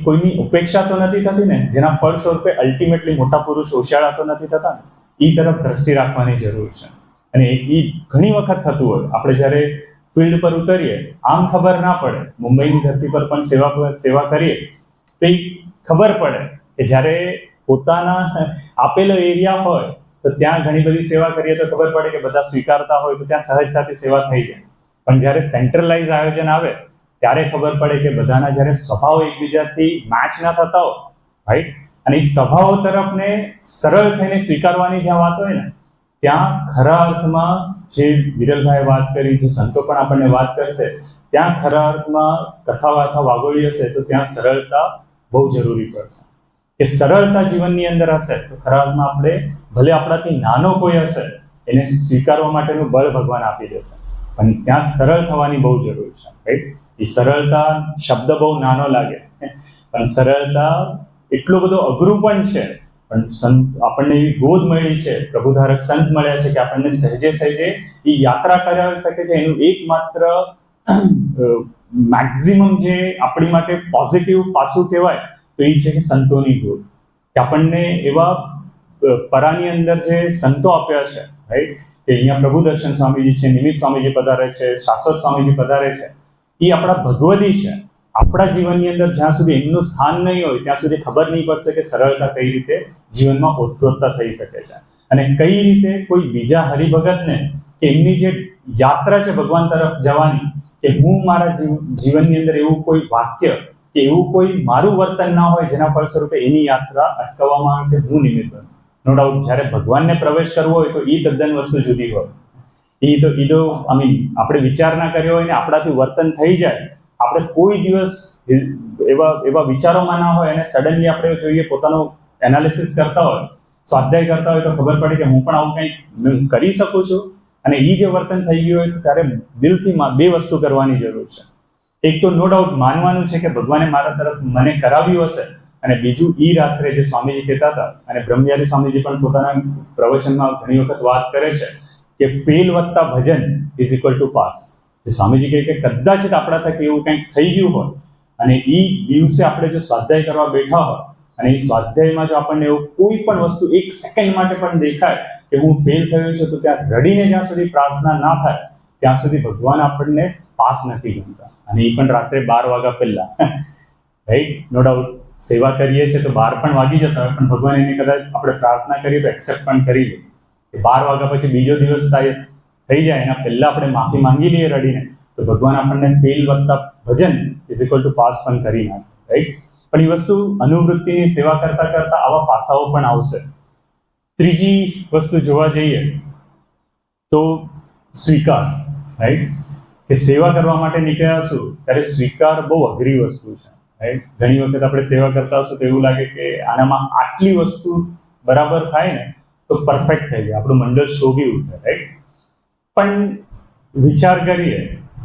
કોઈની ઉપેક્ષા તો નથી થતી ને, જેના ફળ સ્વરૂપે અલ્ટિમેટલી મોટા પુરુષ ઓશિયાળા તો નથી થતા ને, એ તરફ દ્રષ્ટિ રાખવાની જરૂર છે. અને એ ઘણી વખત થતું હોય, આપણે જ્યારે ફિલ્ડ પર ઉતરીએ આમ ખબર ના પડે, મુંબઈની ધરતી પર પણ સેવા કરીએ તો એ ખબર પડે કે જ્યારે પોતાના આપેલો એરિયા હોય તો ત્યાં ઘણી બધી સેવા કરીએ તો ખબર પડે કે બધા સ્વીકારતા હોય તો ત્યાં સહજતાથી સેવા થઈ જાય. પણ જ્યારે સેન્ટ્રલાઇઝ આયોજન આવે ત્યારે ખબર પડે કે બધાના જ્યારે સ્વભાવ એકબીજાથી મેચ ના થતા હોય, રાઈટ. અને એ સ્વભાવ તરફને સરળ થઈને સ્વીકારવાની જ્યાં વાત હોય ને, ત્યાં ખરા અર્થમાં જે વિરલભાઈએ વાત કરી, જે સંતો પણ આપણને વાત કરશે, ત્યાં ખરા અર્થમાં કથા વાર્તા વાગોળી હશે તો ત્યાં સરળતા બહુ જરૂરી પડશે. કે સરળતા જીવનની અંદર હશે તો ખરા અર્થમાં આપણે ભલે આપણાથી નાનો કોઈ હશે એને સ્વીકારવા માટેનું બળ ભગવાન આપી દેશે, પણ ત્યાં સરળ થવાની બહુ જરૂર છે, રાઈટ. એ સરળતા શબ્દ બહુ નાનો લાગે, પણ સરળતા એટલું બધું અઘરું પણ છે. પણ આપણને એવી ગોદ મળી છે, પ્રભુધારક સંત મળ્યા છે કે આપણને સહેજે એ યાત્રા કરાવી શકે છે. એનું એકમાત્ર મેક્સિમમ જે આપણી માટે પોઝિટિવ પાસું કહેવાય તો એ છે કે સંતોની ગોદ. કે આપણને એવા પરાની અંદર જે સંતો આપ્યા છે, રાઈટ, કે અહીંયા પ્રભુ દર્શન સ્વામીજી છે, નિમિત્ત સ્વામીજી પધારે છે, શાશ્વત સ્વામીજી પધારે છે, એ આપણા ભગવદી છે. આપણા જીવનની અંદર જ્યાં સુધી એમનું સ્થાન નહીં હોય ત્યાં સુધી ખબર નહીં પડશે કે સરળતા કઈ રીતે જીવનમાં ઓતપ્રોતતા થઈ શકે છે, અને કઈ રીતે કોઈ બીજા હરિભગતને કે એમની જે યાત્રા છે ભગવાન તરફ જવાની, કે હું મારા જીવનની અંદર એવું કોઈ વાક્ય કે એવું કોઈ મારું વર્તન ના હોય જેના ફળસ્વરૂપે એની યાત્રા અટકાવવામાં આવે કે હું નિમિત્ત બનું. નો ડાઉટ જ્યારે ભગવાનને પ્રવેશ કરવો હોય તો એ તદ્દન વસ્તુ જુદી હોય. એ તો આપણે વિચાર ના કર્યો હોય ને આપણાથી વર્તન થઈ જાય, આપણે કોઈ દિવસ એવા વિચારોમાં ના હોય અને સડનલી આપણે જોઈએ પોતાનું એનાલિસિસ કરતા હોય, સ્વાધ્યાય કરતા હોય તો ખબર પડે કે હું પણ આવું કંઈક કરી શકું છું. અને એ જે વર્તન થઈ ગયું હોય તો ત્યારે દિલથી બે વસ્તુ કરવાની જરૂર છે. એક તો નો ડાઉટ માનવાનું છે કે ભગવાને મારા તરફ મને કરાવ્યું હશે, અને બીજું ઈ રાત્રે જે સ્વામીજી કહેતા હતા, અને બ્રહ્મયારી સ્વામીજી પણ પોતાના પ્રવચનમાં ઘણી વખત વાત કરે છે કે ફેલ વત્તા ભજન ઇઝ ઇક્વલ ટુ પાસ. જે સ્વામીજી કહે કે કદાચિત આપણા થકી એવું કંઈક થઈ ગયું હોય અને એ દિવસે આપણે જો સ્વાધ્યાય કરવા બેઠા હોય અને એ સ્વાધ્યાયમાં જો આપણને એવું કોઈ પણ વસ્તુ એક સેકન્ડ માટે પણ દેખાય કે હું ફેલ થયો છું, તો ત્યાં રડીને જ્યાં સુધી પ્રાર્થના ના થાય ત્યાં સુધી ભગવાન આપણને પાસ નથી ગમતા. અને એ પણ રાત્રે 12 વાગ્યા પહેલા, રાઈટ? નો ડાઉટ સેવા કરીએ છીએ તો 12 પણ વાગી જતા હોય, પણ ભગવાન એને કદાચ આપણે પ્રાર્થના કરીએ તો એક્સેપ્ટ પણ કરી લે. 12 વાગ્યા પછી બીજો દિવસ થઈ જાય એના પહેલા આપણે માફી માંગી લઈએ રડીને, તો ભગવાન આપણને ફેલ વત્તા ભજન ઇઝ ઇક્વલ ટુ પાસ પણ કરી નાખે, રાઈટ? પણ એ વસ્તુ અનુવૃત્તિની સેવા કરતા કરતા આવા પાસાઓ પણ આવશે. ત્રીજી વસ્તુ જોવા જઈએ તો સ્વીકાર, રાઈટ? કે સેવા કરવા માટે નીકળ્યા છું ત્યારે સ્વીકાર બહુ અઘરી વસ્તુ છે, રાઈટ? ઘણી વખત આપણે સેવા કરતા હશું તો એવું લાગે કે આનામાં આટલી વસ્તુ બરાબર થાય ને તો પરફેક્ટ થઈ જાય, આપણું મંડળ શોભી ઉઠે, રાઈટ? પણ વિચાર કરીએ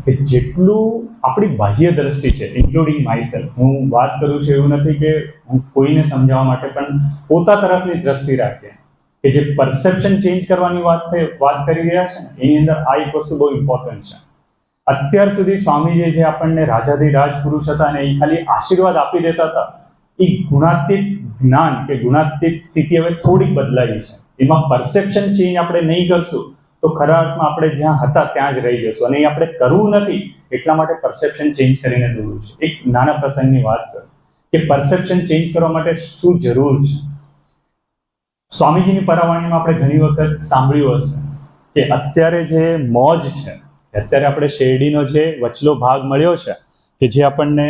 કે જેટલું આપણી બાહ્ય દ્રષ્ટિ છે, ઇન્ક્લુડિંગ માયસેલ્ફ, હું વાત કરું છું એવું નથી કે હું કોઈને સમજાવવા માટે, પણ પોતા તરફની દ્રષ્ટિ રાખીએ કે જે પરસેપ્શન ચેન્જ કરવાની વાત કરી રહ્યા છે ને એની અંદર આ એક વસ્તુ બહુ ઇમ્પોર્ટન્ટ છે. અત્યાર સુધી સ્વામીજી જે આપણને રાજાધિરાજ પુરુષ હતા અને એ ખાલી આશીર્વાદ આપી દેતા હતા, એ ગુણાતીત જ્ઞાન કે ગુણાતીત સ્થિતિ હવે થોડીક બદલાવી છે. એમાં પરસેપ્શન ચેન્જ આપણે નહીં કરશું તો ખરા અર્થમાં આપણે જ્યાં હતા ત્યાં જ રહી જશું, અને એ આપણે કરવું નથી એટલા માટે પરસેપ્શન ચેન્જ કરીને દોરવું છે. એક નાના પ્રસંગની વાત કરું કે પરસેપ્શન ચેન્જ કરવા માટે શું જરૂર છે. સ્વામીજીની પરાવાણીમાં આપણે ઘણી વખત સાંભળ્યું હશે કે અત્યારે જે મોજ છે, અત્યારે આપણે શેરડીનો જે વચલો ભાગ મળ્યો છે કે જે આપણને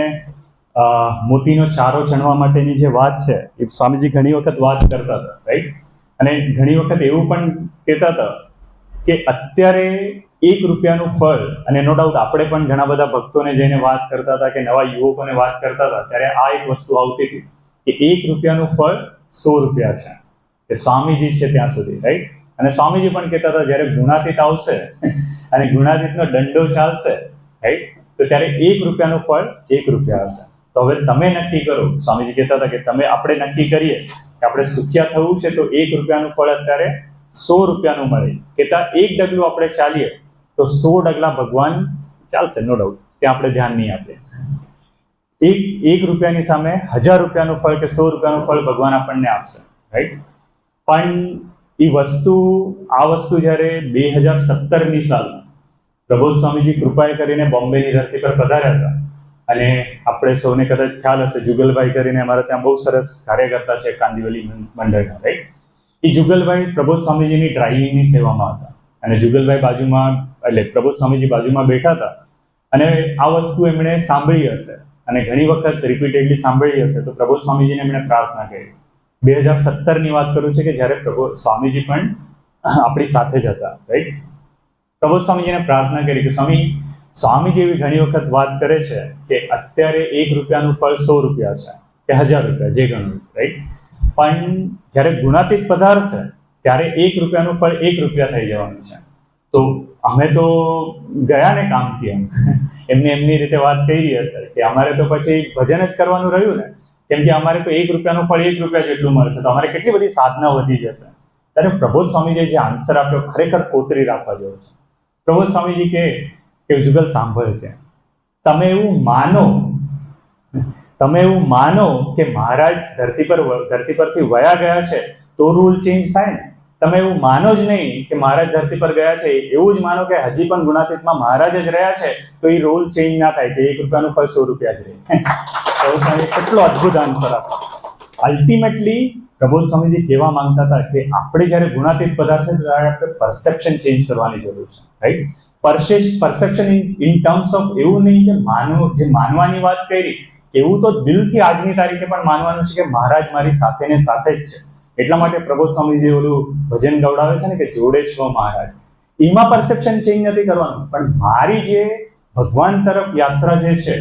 મોતીનો ચારો ચણવા માટેની જે વાત છે એ સ્વામીજી ઘણી વખત વાત કરતા હતા, રાઈટ? અને ઘણી વખત એવું પણ કહેતા હતા કે અત્યારે 1 રૂપિયાનું ફળ, અને નો ડાઉટ આપણે પણ ઘણા બધા ભક્તોને જઈને વાત કરતા હતા કે નવા યુવકોને વાત કરતા હતા ત્યારે આ એક વસ્તુ આવતી હતી કે 1 રૂપિયાનું ફળ 100 રૂપિયા છે, કે સ્વામીજી છે ત્યાં સુધી, રાઈટ? અને સ્વામીજી પણ કહેતા હતા જ્યારે ગુણાતીત આવશે અને ગુણાતીતનો દંડો ચાલશે, રાઈટ? તો ત્યારે 1 રૂપિયાનું ફળ 1 રૂપિયા હશે. તો હવે તમે નક્કી કરો, સ્વામીજી કહેતા હતા કે આપણે નક્કી કરીએ કે આપણે સુખ્યા થવું છે તો 1 રૂપિયાનું ફળ અત્યારે 100 રૂપિયાનું મળે, કહેતા 1 ડગલું આપણે ચાલીએ તો 100 ડગલા ભગવાન ચાલશે, નો ડાઉટ. ત્યાં આપણે ધ્યાન નહીં આપીએ. 1 રૂપિયાની સામે 1000 રૂપિયાનું ફળ કે 100 રૂપિયાનું ફળ ભગવાન આપણને આપશે, રાઈટ? પણ આ વસ્તુ જ્યારે 2017ની સાલ પ્રબોધ સ્વામીજી કૃપાએ કરીને બોમ્બેની ધરતી પર પધાર્યા હતા, અને આપણે સૌને કદાચ ખ્યાલ હશે જુગલભાઈ કરીને અમારા ત્યાં બહુ સરસ કાર્યકર્તા છે કાંદિવલી મંડળના, રાઈટ? એ જુગલભાઈ પ્રબોધ સ્વામીજીની ડ્રાઇવિંગની સેવામાં હતા, અને જુગલભાઈ પ્રબોધ સ્વામીજી બાજુમાં બેઠા હતા, અને આ વસ્તુ એમણે સાંભળી હશે અને ઘણી વખત રિપીટેડલી સાંભળી હશે. તો પ્રબોધ સ્વામીજીને એમણે પ્રાર્થના કરી. 2017ની વાત કરું છું કે જ્યારે પ્રબોધ સ્વામીજી પણ આપણી સાથે જ હતા, રાઈટ? પ્રબોધ સ્વામીજીને પ્રાર્થના કરી કે સ્વામીજી એવી ઘણી વખત વાત કરે છે કે અત્યારે 1 રૂપિયાનું ફળ 100 રૂપિયા છે કે 1000 રૂપિયા, જે ગણું, રાઈટ? પણ જ્યારે ગુણાતીત પધારશે ત્યારે 1 રૂપિયાનું ફળ 1 રૂપિયા થઈ જવાનું છે. તો અમે તો ગયા ને કામથી, એમને એમની રીતે વાત કરી હશે કે અમારે તો પછી ભજન જ કરવાનું રહ્યું ને, કેમ કે અમારે તો 1 રૂપિયાનું ફળ 1 રૂપિયા જેટલું મળશે, તો અમારે કેટલી બધી સાધના વધી જશે. ત્યારે પ્રબોધ સ્વામીજીએ જે આન્સર આપ્યો ખરેખર કોતરી રાખવા જેવો છે. પ્રબોધ સ્વામીજી કે જુગલ સાંભળ, કે તમે એવું માનો કે મહારાજ ધરતી પરથી વયા ગયા છે તો રૂલ ચેન્જ થાય ને. તમે એવું માનો જ નહીં કે મહારાજ ધરતી પર ગયા છે, એવું જ માનો કે હજી પણ ગુણાતીતમાં મહારાજ જ રહ્યા છે, તો એ રોલ ચેન્જ ના થાય કે 1 રૂપિયાનું ફળ 100 રૂપિયા જ રહે. કેટલો અદ્ભુત આન્સર આપો. અલ્ટિમેટલી પ્રબોધ સ્વામીજી કહેવા માંગતા હતા કે આપણે જ્યારે ગુણાતીત પદાર્થ છે ત્યારે આપણે પરસેપ્શન ચેન્જ કરવાની જરૂર છે, right. Perception in terms of એવું નહીં કે જે માનવાની વાત કરી, એવું તો દિલથી આજની તારીખે પણ માનવાનું છે કે મહારાજ મારી સાથે ને સાથે જ છે. એટલા માટે પ્રબોધ સ્વામીજી ઓલું ભજન ગવડાવે છે ને કે જોડે છો મહારાજ. એમાં પરસેપ્શન ચેન્જ નથી કરવાનું, પણ મારી જે ભગવાન તરફ યાત્રા જે છે,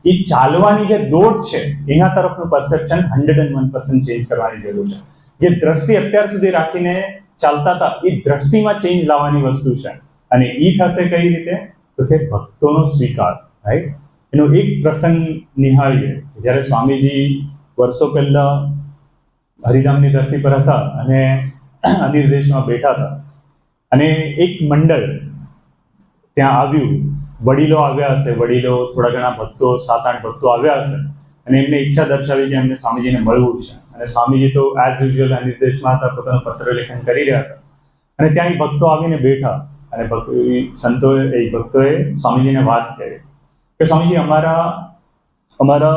એ ચાલવાની જે દોડ છે, એના તરફનું પરસેપ્શન 101% ચેન્જ કરવાની જરૂર છે. જે દ્રષ્ટિ અત્યાર સુધી રાખીને ચાલતા હતા, એ દ્રષ્ટિમાં ચેન્જ લાવવાની વસ્તુ છે. અને એ થશે કઈ રીતે? તો કે ભક્તોનો સ્વીકાર, રાઈટ. એનો એક પ્રસંગ નિહાળીએ. જ્યારે સ્વામીજી વર્ષો પહેલા હરિધામની ધરતી પર હતા અને અનિર્દેશમાં બેઠા હતા, અને એક મંડળ ત્યાં આવ્યું. વડીલો આવ્યા હશે, વડીલો, થોડા ઘણા ભક્તો, 7-8 ભક્તો આવ્યા હશે, અને એમને ઈચ્છા દર્શાવી કે એમને સ્વામીજીને મળવું છે. અને સ્વામીજી તો એઝ યુઝ્યુઅલ અનિર્દેશમાં હતા, પોતાનું પત્ર લેખન કરી રહ્યા હતા. અને ત્યાં ભક્તો આવીને બેઠા, અને ભક્તોએ સ્વામીજીને વાત કરી કે સ્વામીજી, અમારા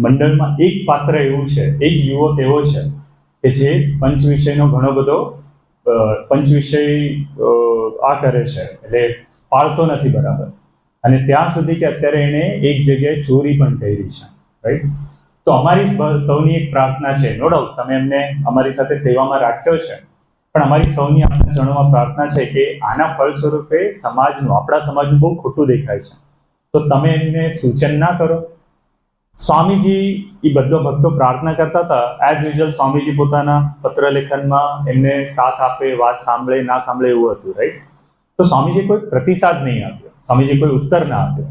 મંડળમાં એક પાત્ર એવું છે, એક યુવક એવો છે કે જે પંચ વિષયનો ઘણો બધો પંચ વિષય આ કરે છે, એટલે પાળતો નથી બરાબર. અને ત્યાં સુધી કે અત્યારે એને એક જગ્યાએ ચોરી પણ કરી છે, રાઈટ. તો અમારી સૌની એક પ્રાર્થના છે, નો ડાઉટ તમે એમને અમારી સાથે સેવામાં રાખ્યો છે, પણ અમારી સૌની આપણા ચરણોમાં પ્રાર્થના છે કે આના ફળ સ્વરૂપે આપણા સમાજનું બહુ ખોટું દેખાય છે, તો તમે એમને સૂચન ના કરો. સ્વામીજી એ બધો ભક્તો પ્રાર્થના કરતા હતા. એઝ યુઝ્યુઅલ સ્વામીજી પોતાના પત્ર લેખનમાં એમને સાથ આપે, વાત સાંભળે ના સાંભળે એવું હતું, રાઈટ. તો સ્વામીજી કોઈ પ્રતિસાદ નહીં આપ્યો, સ્વામીજી કોઈ ઉત્તર ના આપ્યો.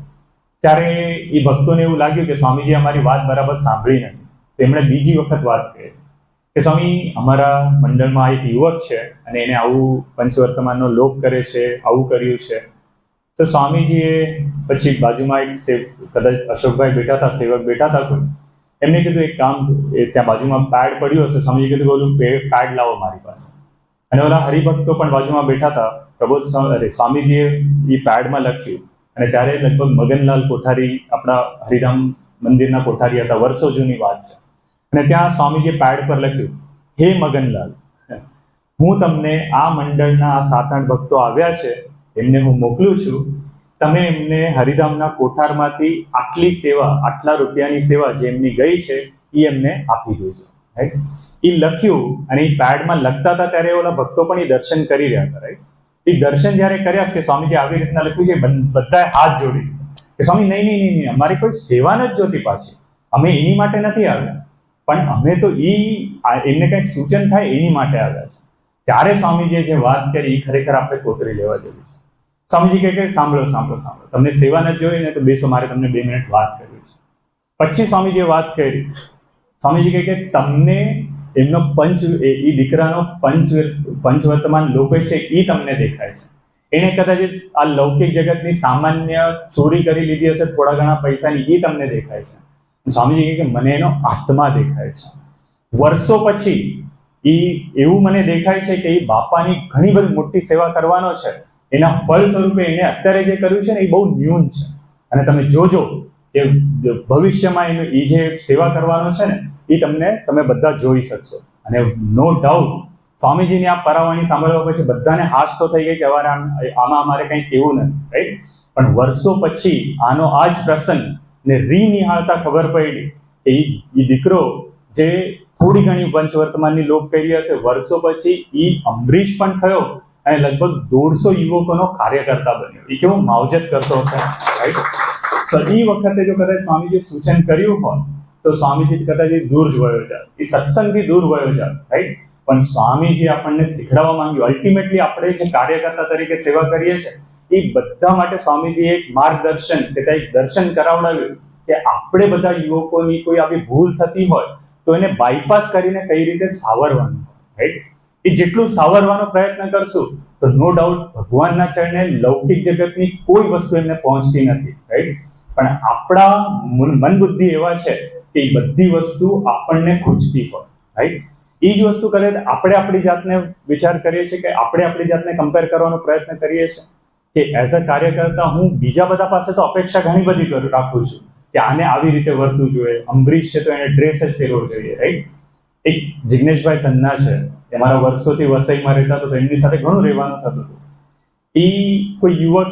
ત્યારે એ ભક્તોને એવું લાગ્યું કે સ્વામીજી અમારી વાત બરાબર સાંભળી નથી. તો એમણે બીજી વખત વાત કરી કે સ્વામી, અમારા મંડળમાં એક યુવક છે અને એને આવું પંચવર્તમાનનો લોપ કરે છે, આવું કર્યું છે. તો સ્વામીજીએ પછી બાજુમાં કદાચ અશોકભાઈ બેઠા હતા, સેવક બેઠા હતા કોઈ, એમને કીધું એક કામ, ત્યાં બાજુમાં પેડ પડ્યું હશે, સ્વામીજી કીધું ઓલું પેડ લાવો મારી પાસે. અને ઓલા હરિભક્તો પણ બાજુમાં બેઠા હતા. સ્વામીજીએ એ પેડમાં લખ્યું, અને ત્યારે લગભગ મગનલાલ કોઠારી આપણા હરિધામ મંદિરના કોઠારી હતા, વર્ષો જૂની વાત છે. અને ત્યાં સ્વામીજીએ પેડ પર લખ્યું, હે મગનલાલ, હું તમને આ મંડળના આ 7-8 ભક્તો આવ્યા છે, એમને હું મોકલું છું. તમે એમને હરિધામના કોઠારમાંથી આટલી સેવા, આટલા રૂપિયાની સેવા જે એમની ગઈ છે, એ એમને આપી દેજો, રાઈટ. એ લખ્યું, અને એ પેડમાં લખતા હતા ત્યારે ઓલા ભક્તો પણ એ દર્શન કરી રહ્યા હતા, રાઈટ. એ દર્શન જ્યારે કર્યા કે સ્વામીજી આવી રીતના લખ્યું છે, બધાએ હાથ જોડી કે સ્વામી નહીં, અમારી કોઈ સેવા નથી જોતી પાછી, અમે એની માટે નથી આવ્યા, પણ અમે તો એમને કંઈ સૂચન થાય એની માટે આવ્યા છે. ત્યારે સ્વામીજીએ જે વાત કરી એ ખરેખર આપણે કોતરી લેવા જેવી છે. સ્વામીજી કહે સાંભળો, તમને સેવા નથી જોઈ ને તો બેસો, મારે તમને 2 મિનિટ વાત કરવી છે. પછી સ્વામીજીએ વાત કરી. સ્વામીજી કહે કે તમને એમનો એ દીકરાનો પંચવર્તમાન લોપે છે એ તમને દેખાય છે. એને કદાચ આ લૌકિક જગતની સામાન્ય ચોરી કરી લીધી હશે, થોડા ઘણા પૈસાની, એ તમને દેખાય છે. સ્વામીજી કહે કે મને એનો આત્મા દેખાય છે. વર્ષો પછી એવું મને દેખાય છે કે એ બાપાની ઘણી બધી મોટી સેવા કરવાનો છે, એના ફળ સ્વરૂપે એને અત્યારે જે કર્યું છે ને એ બહુ ન્યૂન છે. અને તમે જોજો કે ભવિષ્યમાં એનું એ જે સેવા કરવાનો છે ને એ તમે બધા જોઈ શકશો. અને નો ડાઉટ સ્વામીજીની આ પરાવાણી સાંભળવા પછી બધાને હાશ તો થઈ ગઈ કે હવે આમાં અમારે કંઈ કહેવું નથી, રાઈટ. પણ વર્ષો પછી આનો આ જ પ્રસંગ ને નિહાળતા ખબર પડી કે એ દીકરો જે થોડી ઘણી પંચવર્તમાનની લોપ કરી હશે, વર્ષો પછી એ અમરીશ પણ થયો અને લગભગ 150 યુવકોનો કાર્યકર્તા બન્યો. એ કેવું માવજત કરતો હશે, રાઈટ. તો એ વખતે જો કદાચ સ્વામીજી સૂચન કર્યું હોત તો સ્વામીજી કદાચ દૂર જ વયો જાત, એ સત્સંગથી દૂર વયો જાત, રાઈટ. પણ સ્વામીજી આપણને શીખડાવવા માંગ્યું. અલ્ટિમેટલી આપણે જે કાર્યકર્તા તરીકે સેવા કરીએ છીએ એ બધા માટે સ્વામીજી એક માર્ગદર્શન કે કંઈક દર્શન કરાવડાવ્યું કે આપણે બધા યુવકોની કોઈ આવી ભૂલ થતી હોય તો એને બાયપાસ કરીને કઈ રીતે સાવરવાનું, રાઈટ. એ જેટલું સાવરવાનો પ્રયત્ન કરશું તો નો ડાઉટ ભગવાનના ચરણે લૌકિક જગતની કોઈ વસ્તુ એમને પહોંચતી નથી, રાઈટ. પણ આપણા મન બુદ્ધિ એવા છે કે એ બધી વસ્તુ આપણને ખૂંચતી હોય, રાઈટ. એ જ વસ્તુ કરે આપણે આપણી જાતને વિચાર કરીએ છીએ કે આપણે આપણી જાતને કમ્પેર કરવાનો પ્રયત્ન કરીએ છીએ કે એઝ અ કાર્યકર્તા હું બીજા બધા પાસે તો અપેક્ષા ઘણી બધી રાખું છું કે આને આવી રીતે વર્તવું જોઈએ. અંબરીશ છે તો એને ડ્રેસ જ પહેરવો જોઈએ, રાઈટ. એક જિગ્નેશભાઈ ધન્ના છે, એ મારા વર્ષોથી વસઈમાં રહેતા તો એમની સાથે ઘણું રહેવાનું થતું હતું. એ કોઈ યુવક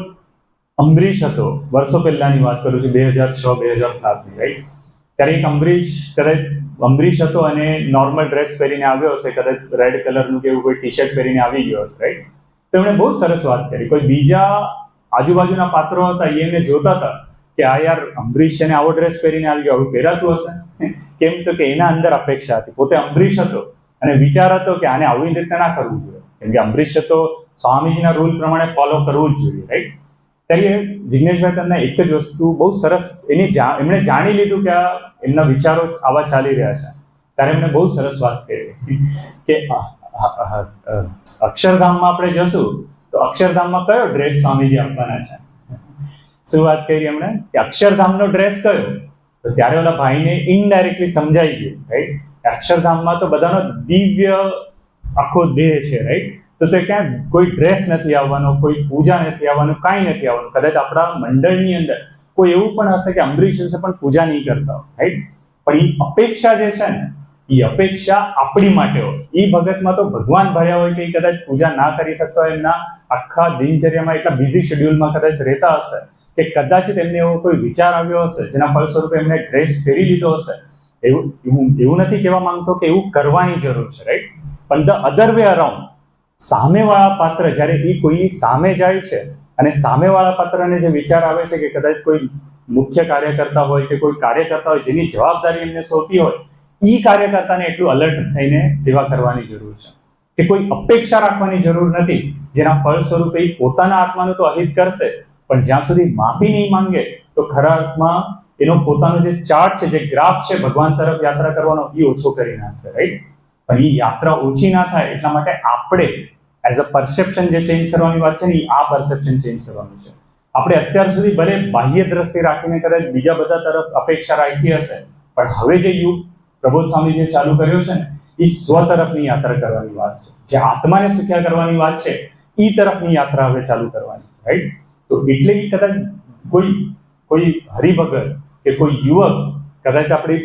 અંબરીશ હતો, વર્ષો પહેલાની વાત કરું છું, 2006-2007ની, રાઈટ. ત્યારે એક અંબરીશ હતો અને નોર્મલ ડ્રેસ પહેરીને આવ્યો હશે, કદાચ રેડ કલરનું કે એવું કોઈ ટી શર્ટ પહેરીને આવી ગયો હશે, રાઈટ. તો એમણે બહુ સરસ વાત કરી. કોઈ બીજા આજુબાજુના પાત્રો હતા, એમને જોતા હતા કે આ યાર અંબરીશ છે ને આવો ડ્રેસ પહેરીને આવી ગયો, આવું પહેરાતું હશે કેમ? તો કે એના અંદર અપેક્ષા હતી. પોતે અંબરીશ હતો અને વિચાર હતો કે આને આવી રીતે ના કરવું જોઈએ, કેમ કે અંબરીશ તો સ્વામીજીના રૂલ પ્રમાણે ફોલો કરવું જ જોઈએ, રાઈટ. ત્યારે જિગ્નેશભાઈ તમને એક જ વસ્તુ બહુ સરસ એમણે જાણી લીધું કે આ એમના વિચારો આવા ચાલી રહ્યા છે. ત્યારે એમણે બહુ સરસ વાત કરી કે અક્ષરધામમાં આપણે જશું તો અક્ષરધામમાં કયો ડ્રેસ સ્વામીજી આપવાના છે? શું વાત કરી એમણે કે અક્ષરધામનો ડ્રેસ કયો? તો ત્યારે ઓલા ભાઈને ઇનડાયરેક્ટલી સમજાઈ ગયું, રાઈટ. અક્ષરધામમાં તો બધાનો દિવ્ય આખો દેહ છે, રાઈટ. તો તે ક્યાં કોઈ ડ્રેસ નથી આવવાનો, કોઈ પૂજા નથી આવવાનું, કાંઈ નથી આવવાનું. કદાચ આપણા મંડળની અંદર કોઈ એવું પણ હશે કે અંબરીશ હશે પણ પૂજા નહીં કરતા હોય, રાઈટ. પણ એ અપેક્ષા જે છે ને, એ અપેક્ષા આપણી માટે હોય. એ ભગતમાં તો ભગવાન ભર્યા હોય કે એ કદાચ પૂજા ના કરી શકતા હોય, એમના આખા દિનચર્યામાં એટલા બિઝી શેડ્યુલમાં કદાચ રહેતા હશે કે કદાચ તેમને એવો કોઈ વિચાર આવ્યો હશે જેના ફળસ્વરૂપે એમને ડ્રેસ પહેરી લીધો હશે. એવું નથી કહેવા માંગતો કે એવું કરવાની જરૂર છે, રાઈટ. પણ ધ અધર વે અરાઉન્ડ, સામેવાળા પાત્ર જ્યારે એ કોઈની સામે જાય છે અને સામેવાળા પાત્રને જે વિચાર આવે છે કે કદાચ કોઈ મુખ્ય કાર્યકર્તા હોય કે કોઈ કાર્યકર્તા હોય જેની જવાબદારી એમને સોંપી હોય, એ કાર્યકર્તાને એટલું અલર્ટ થઈને સેવા કરવાની જરૂર છે કે કોઈ અપેક્ષા રાખવાની જરૂર નથી, જેના ફળ સ્વરૂપે પોતાના આત્માનું તો અહિત કરશે પણ જ્યાં સુધી માફી નહીં માંગે તો ખરા અર્થમાં એનો પોતાનો જે ચાર્ટ છે, જે ગ્રાફ છે ભગવાન તરફ યાત્રા કરવાનો, એ ઓછો કરી નાખશે, રાઈટ. પણ એ યાત્રા ઓછી ના થાય એટલા માટે આપણે એઝ અ પરસેપ્શન જે ચેન્જ કરવાની વાત છે ને, એ આ પરસેપ્શન ચેન્જ કરવાનું છે. આપણે અત્યાર સુધી ભલે બાહ્ય દ્રષ્ટિ રાખીને કદાચ બીજા બધા તરફ અપેક્ષા રાખી હશે, પણ હવે જે યુગ પ્રબોધ સ્વામીજીએ ચાલુ કર્યો છે ને, એ સ્વ તરફની યાત્રા કરવાની વાત છે. જે આત્માને સુખ્યા કરવાની વાત છે, એ તરફની યાત્રા હવે ચાલુ કરવાની છે, રાઈટ. તો એટલે એ કદાચ કોઈ હરિભગત કે કોઈ યુવક કદાચ આપણી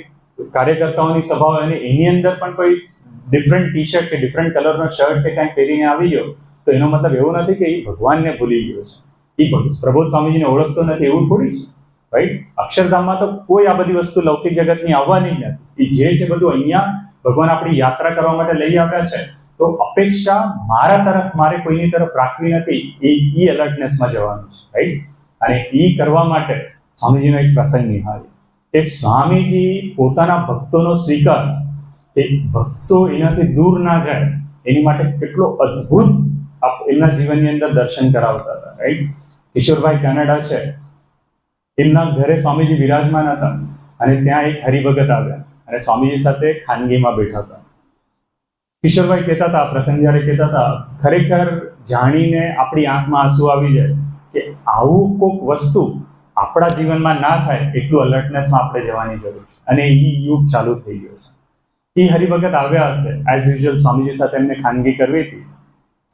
કાર્યકર્તાઓની સભા હોય અને એની અંદર પણ કોઈ ડિફરન્ટ ટી શર્ટ કે ડિફરન્ટ કલરનો શર્ટ કે કાંઈ પહેરીને આવી ગયો, તો એનો મતલબ એવો નથી કે એ ભગવાનને ભૂલી ગયો છે, એ પ્રબોધ સ્વામીજીને ઓળખતો નથી, એવું થોડી છે, રાઈટ. અક્ષરધામમાં તો કોઈ આ બધી વસ્તુ લૌકિક જગતની આવવાની જ નથી. એ જે છે બધું અહીંયા ભગવાન આપણી યાત્રા કરવા માટે લઈ આવ્યા છે. તો અપેક્ષા મારા તરફ, મારે કોઈની તરફ રાખવી નથી, એ એલર્ટનેસમાં જવાનું છે, રાઈટ. અને એ કરવા માટે સ્વામીજીનો એક પ્રસંગ નિહાળ્યો કે સ્વામીજી પોતાના ભક્તોનો સ્વીકાર, કે ભક્તો એનાથી દૂર ના જાય એની માટે કેટલો અદ્ભુત એમના જીવનની અંદર દર્શન કરાવતા હતા, રાઈટ. કિશોરભાઈ કાનડા છે, એમના ઘરે સ્વામીજી વિરાજમાન હતા અને ત્યાં એક હરિભગત આવ્યા અને સ્વામીજી સાથે ખાનગીમાં બેઠા હતા. કિશોરભાઈ કહેતા હતા, પ્રસંગ જ્યારે કહેતા હતા, ખરેખર જાણીને આપણી આંખમાં આંસુ આવી જાય કે આવું કોઈક વસ્તુ આપણા જીવનમાં ના થાય એટલું અલર્ટનેસમાં આપણે જવાની જરૂર છે. અને એ યુગ ચાલુ થઈ ગયો છે. એ હરિભગત આવ્યા હશે, એઝ યુઝ્યુઅલ સ્વામીજી સાથે એમને ખાનગી કરવી હતી.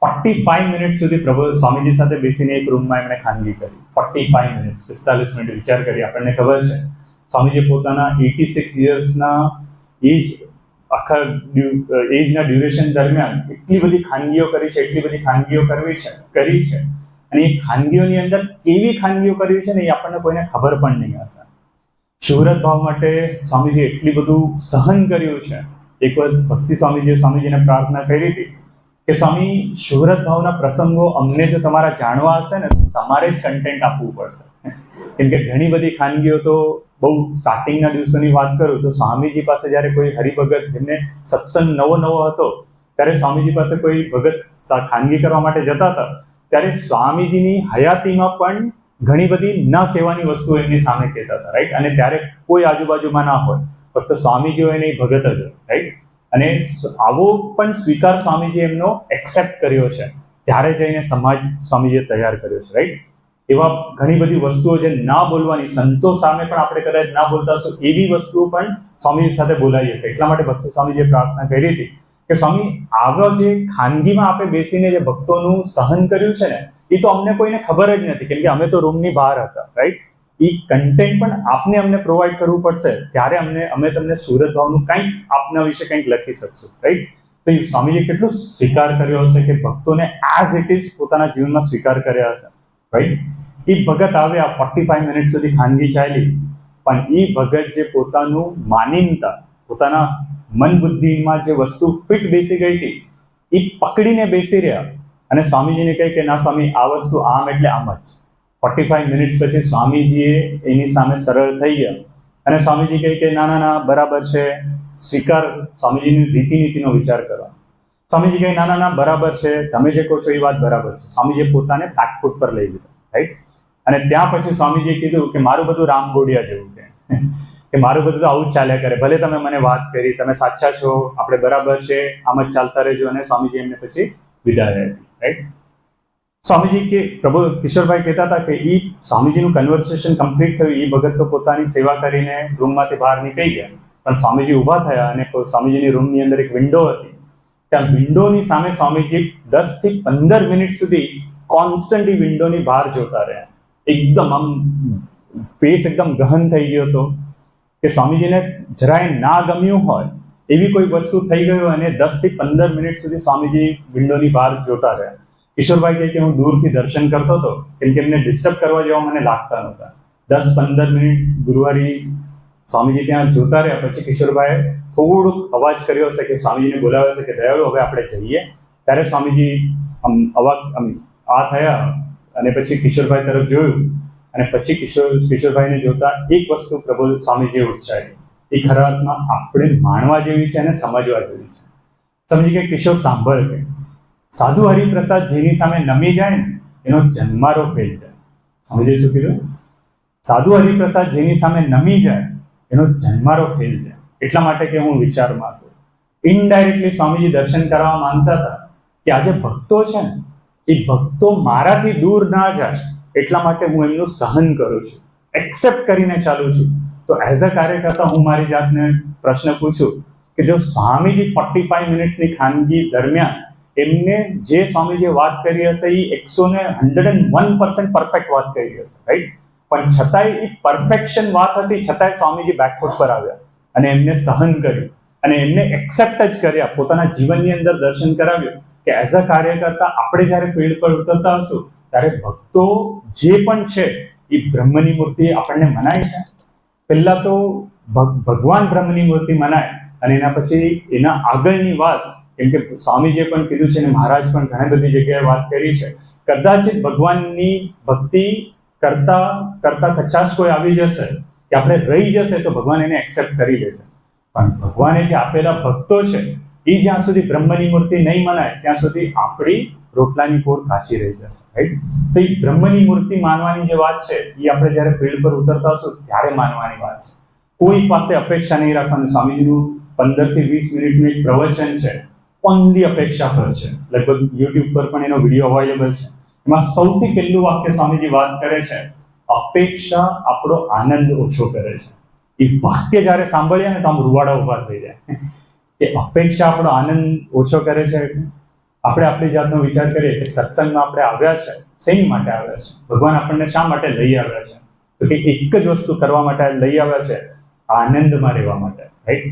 45 મિનિટ સુધી સ્વામીજી સાથે બેસીને એક રૂમમાં એમણે ખાનગી કરી. 45 મિનિટ, 45 મિનિટ વિચાર કરી. આપણને ખબર છે સ્વામીજી પોતાના 86 યર્સના આખા એજના ડ્યુરેશન દરમિયાન એટલી બધી ખાનગીઓ કરી છે, એટલી બધી ખાનગીઓ કરી છે. અને એ ખાનગીઓની અંદર કેવી ખાનગીઓ કરી છે ને, એ આપણને કોઈને ખબર પણ નહીં હશે. શોહરત ભાવ માટે સ્વામીજી એટલી બધું સહન કર્યું છે. એક વખત ભક્તિ સ્વામીજીને પ્રાર્થના કરી હતી કે સ્વામી, શોહરત ભાવના પ્રસંગો અમને જો તમારા જાણવા હશે ને, તમારે જ કન્ટેન્ટ આપવું પડશે. કેમ કે ઘણી બધી ખાનગીઓ તો બહુ સ્ટાર્ટિંગના દિવસોની વાત કરું તો સ્વામીજી પાસે જ્યારે કોઈ હરિભગત, જેમને સત્સંગ નવો હતો, ત્યારે સ્વામીજી પાસે કોઈ ભગત ખાનગી કરવા માટે જતા હતા, ત્યારે સ્વામીજીની હયાતીમાં પણ ઘણી બધી ન કહેવાની વસ્તુઓ એમની સામે કહેતા હતા, રાઈટ. અને ત્યારે કોઈ આજુબાજુમાં ના હોય, ફક્ત સ્વામીજી હોય ને એ ભગત જ હોય, રાઈટ. અને આવો પણ સ્વીકાર સ્વામીજી એમનો એક્સેપ્ટ કર્યો છે, ત્યારે જઈને સમાજ સ્વામીજીએ તૈયાર કર્યો છે, રાઈટ. એવા ઘણી બધી વસ્તુઓ જે ના બોલવાની, સંતો સામે પણ આપણે કદાચ ના બોલતા હશું, એવી વસ્તુઓ પણ સ્વામીજી સાથે બોલાઈ હશે. એટલા માટે ભક્તિ સ્વામીજીએ પ્રાર્થના કરી હતી કે સ્વામી આવો જે ખાનગીમાં આપણે બેસીને જે ભક્તોનું સહન કર્યું છે ને, એ તો અમને કોઈને ખબર જ નથી, કેમ કે અમે તો રૂમની બહાર હતા, રાઈટ. એ કન્ટેન્ટ પણ અમને પ્રોવાઈડ કરવું પડશે, ત્યારે અમે તમને સુરત ભાવનું કંઈક આપના વિશે કંઈક લખી શકશું, રાઈટ. તો સ્વામીજી કેટલું સ્વીકાર કર્યો હશે કે ભક્તોને એઝ ઇટ ઇઝ પોતાના જીવનમાં સ્વીકાર કર્યા હશે, રાઈટ. એ ભગત આવ્યા 45 મિનિટ સુધી ખાનગી ચાલી, પણ એ ભગત જે પોતાનું માનીનતા, પોતાના મન બુદ્ધિમાં જે વસ્તુ ફિટ બેસી ગઈ હતી એ પકડીને બેસી રહ્યા, અને સ્વામીજીને કહે કે ના સ્વામી, આ વસ્તુ આમ એટલે આમ જ. 45 મિનિટ્સ પછી સ્વામીજીએ એની સામે સરળ થઈ ગયા, અને સ્વામીજી કહે કે ના ના ના બરાબર છે, સ્વીકાર. સ્વામીજીની રીતિનીતિનો વિચાર કરવા. સ્વામીજી કહે ના ના ના બરાબર છે, તમે જે કહો છો એ વાત બરાબર છે. સ્વામીજીએ પોતાને બેકફૂટ પર લઈ લીધા, રાઈટ. અને ત્યાં પછી સ્વામીજીએ કીધું કે મારું બધું રામ ગોડિયા જેવું કે મારું બધું તો આવું જ ચાલ્યા કરે, ભલે તમે મને વાત કરી, તમે સાચા છો, આપણે બરાબર છે, આમ જ ચાલતા રહેજો. અને સ્વામીજી એમને પછી વિદાય આપી, રાઈટ. સ્વામીજી કે પ્રભુ કિશોરભાઈ કહેતા હતા કે એ સ્વામીજીનું કન્વર્સેશન કમ્પ્લીટ થયું, એ ભગત તો પોતાની સેવા કરીને રૂમમાંથી બહાર નીકળી ગયા, પણ સ્વામીજી ઊભા થયા અને સ્વામીજીની રૂમની અંદર એક વિન્ડો હતી. ત્યાં વિન્ડોની સામે સ્વામીજી 10 થી 15 મિનિટ સુધી કોન્સ્ટન્ટ એ વિન્ડોની બહાર જોતા રહ્યા. એકદમ આમ ફેસ એકદમ ગહન થઈ ગયો હતો કે સ્વામીજીને જરાય ના ગમ્યું હોય એવી કોઈ વસ્તુ થઈ ગયું, અને 10 થી 15 મિનિટ સુધી સ્વામીજી વિન્ડોની બહાર જોતા રહ્યા. કિશોરભાઈ કહે કે હું દૂરથી દર્શન કરતો હતો, કેમ કે એમને ડિસ્ટર્બ કરવા જેવા મને લાગતા નહોતા. 10-15 મિનિટ ગુરુવારી સ્વામીજી ત્યાં જોતા રહ્યા. પછી કિશોરભાઈએ થોડુંક અવાજ કર્યો હશે કે સ્વામીજીને બોલાવ્યા હશે કે દયાળુ હવે આપણે જઈએ. ત્યારે સ્વામીજી આ થયા, અને પછી કિશોરભાઈ તરફ જોયું, અને પછી કિશોરભાઈને જોતા એક વસ્તુ પ્રભુ સ્વામીજીએ ઉચ્ચારી, એ ખરા અર્થમાં આપણે માણવા જેવી છે અને સમજવા જેવી છે. સ્વામીજી કે કિશોર સાંભળ, કે સાધુ હરિપ્રસાદ જેની સામે નમી જાય ને એનો જન્મારો ફેલ જાય. સ્વામીજીએ શું કીધું? સાધુ હરિપ્રસાદ જેની સામે નમી જાય એનો જન્મારો ફેલ જાય. એટલા માટે કે હું વિચારમાં હતો, ઇનડાયરેક્ટલી સ્વામીજી દર્શન કરવા માંગતા હતા કે આજે ભક્તો છે ને, એ ભક્તો મારાથી દૂર ના જાય એટલા માટે હું એમનું સહન કરું છું, એક્સેપ્ટ કરીને ચાલું છું. તો એઝ અ કાર્યકર્તા હું મારી જાતને પ્રશ્ન પૂછું કે જો સ્વામીજી 45 મિનિટ્સની ખાનગી દરમિયાન એમને જે સ્વામીજીએ વાત કરી હશે એ 101% પરફેક્ટ વાત કરી હશે, રાઈટ. પણ છતાંય એ પરફેક્શન વાત હતી, છતાંય સ્વામીજી બેકફૂટ પર આવ્યા અને એમને સહન કર્યું, અને એમને એક્સેપ્ટ જ કર્યા, પોતાના જીવનની અંદર દર્શન કરાવ્યું કે એઝ અ કાર્યકર્તા આપણે જ્યારે ફિલ્ડ પર ઉતરતા હશું ત્યારે ભક્તો જે પણ છે એ બ્રહ્મની મૂર્તિ આપણને મનાય છે. પહેલા તો ભગવાન બ્રહ્મની મૂર્તિ મનાય, અને એના પછી એના આગળની વાત, કેમ કે સ્વામીજીએ પણ કીધું છે અને મહારાજ પણ ઘણી બધી જગ્યાએ વાત કરી છે, કદાચિત ભગવાનની ભક્તિ કરતા કચાશ કોઈ આવી જશે કે આપણે રહી જશે તો ભગવાન એને એક્સેપ્ટ કરી લેશે. પણ ભગવાને જે આપેલા ભક્તો છે એ જ્યાં સુધી બ્રહ્મની મૂર્તિ નહીં મનાય ત્યાં સુધી આપણી રોટલાની કોર કાચી રહી જશે, રાઈટ. તો એ બ્રહ્મની મૂર્તિ માનવાની જે વાત છે એ આપણે જ્યારે ફિલ્ડ પર ઉતરતા હશું ત્યારે માનવાની વાત છે. કોઈ પાસે અપેક્ષા નહીં રાખવાની. સ્વામીજીનું 15 થી 20 મિનિટનું એક પ્રવચન છે, ઓનલી અપેક્ષા પર છે. લગભગ યુટ્યુબ પર પણ એનો વિડીયો અવેલેબલ છે. એમાં સૌથી પહેલું વાક્ય સ્વામીજી વાત કરે છે, અપેક્ષા આપણો આનંદ ઓછો કરે છે. એ વાક્ય જ્યારે સાંભળીએ ને તો આમ રૂવાડા ઉભા થઈ જાય કે અપેક્ષા આપણો આનંદ ઓછો કરે છે. આપણે આપણી જાતનો વિચાર કરીએ કે સત્સંગમાં આપણે આવ્યા છે, શેની માટે આવ્યા છે? ભગવાન આપણને શા માટે લઈ આવ્યા છે? તો કે એક જ વસ્તુ કરવા માટે લઈ આવ્યા છે, આનંદમાં રહેવા માટે, રાઈટ.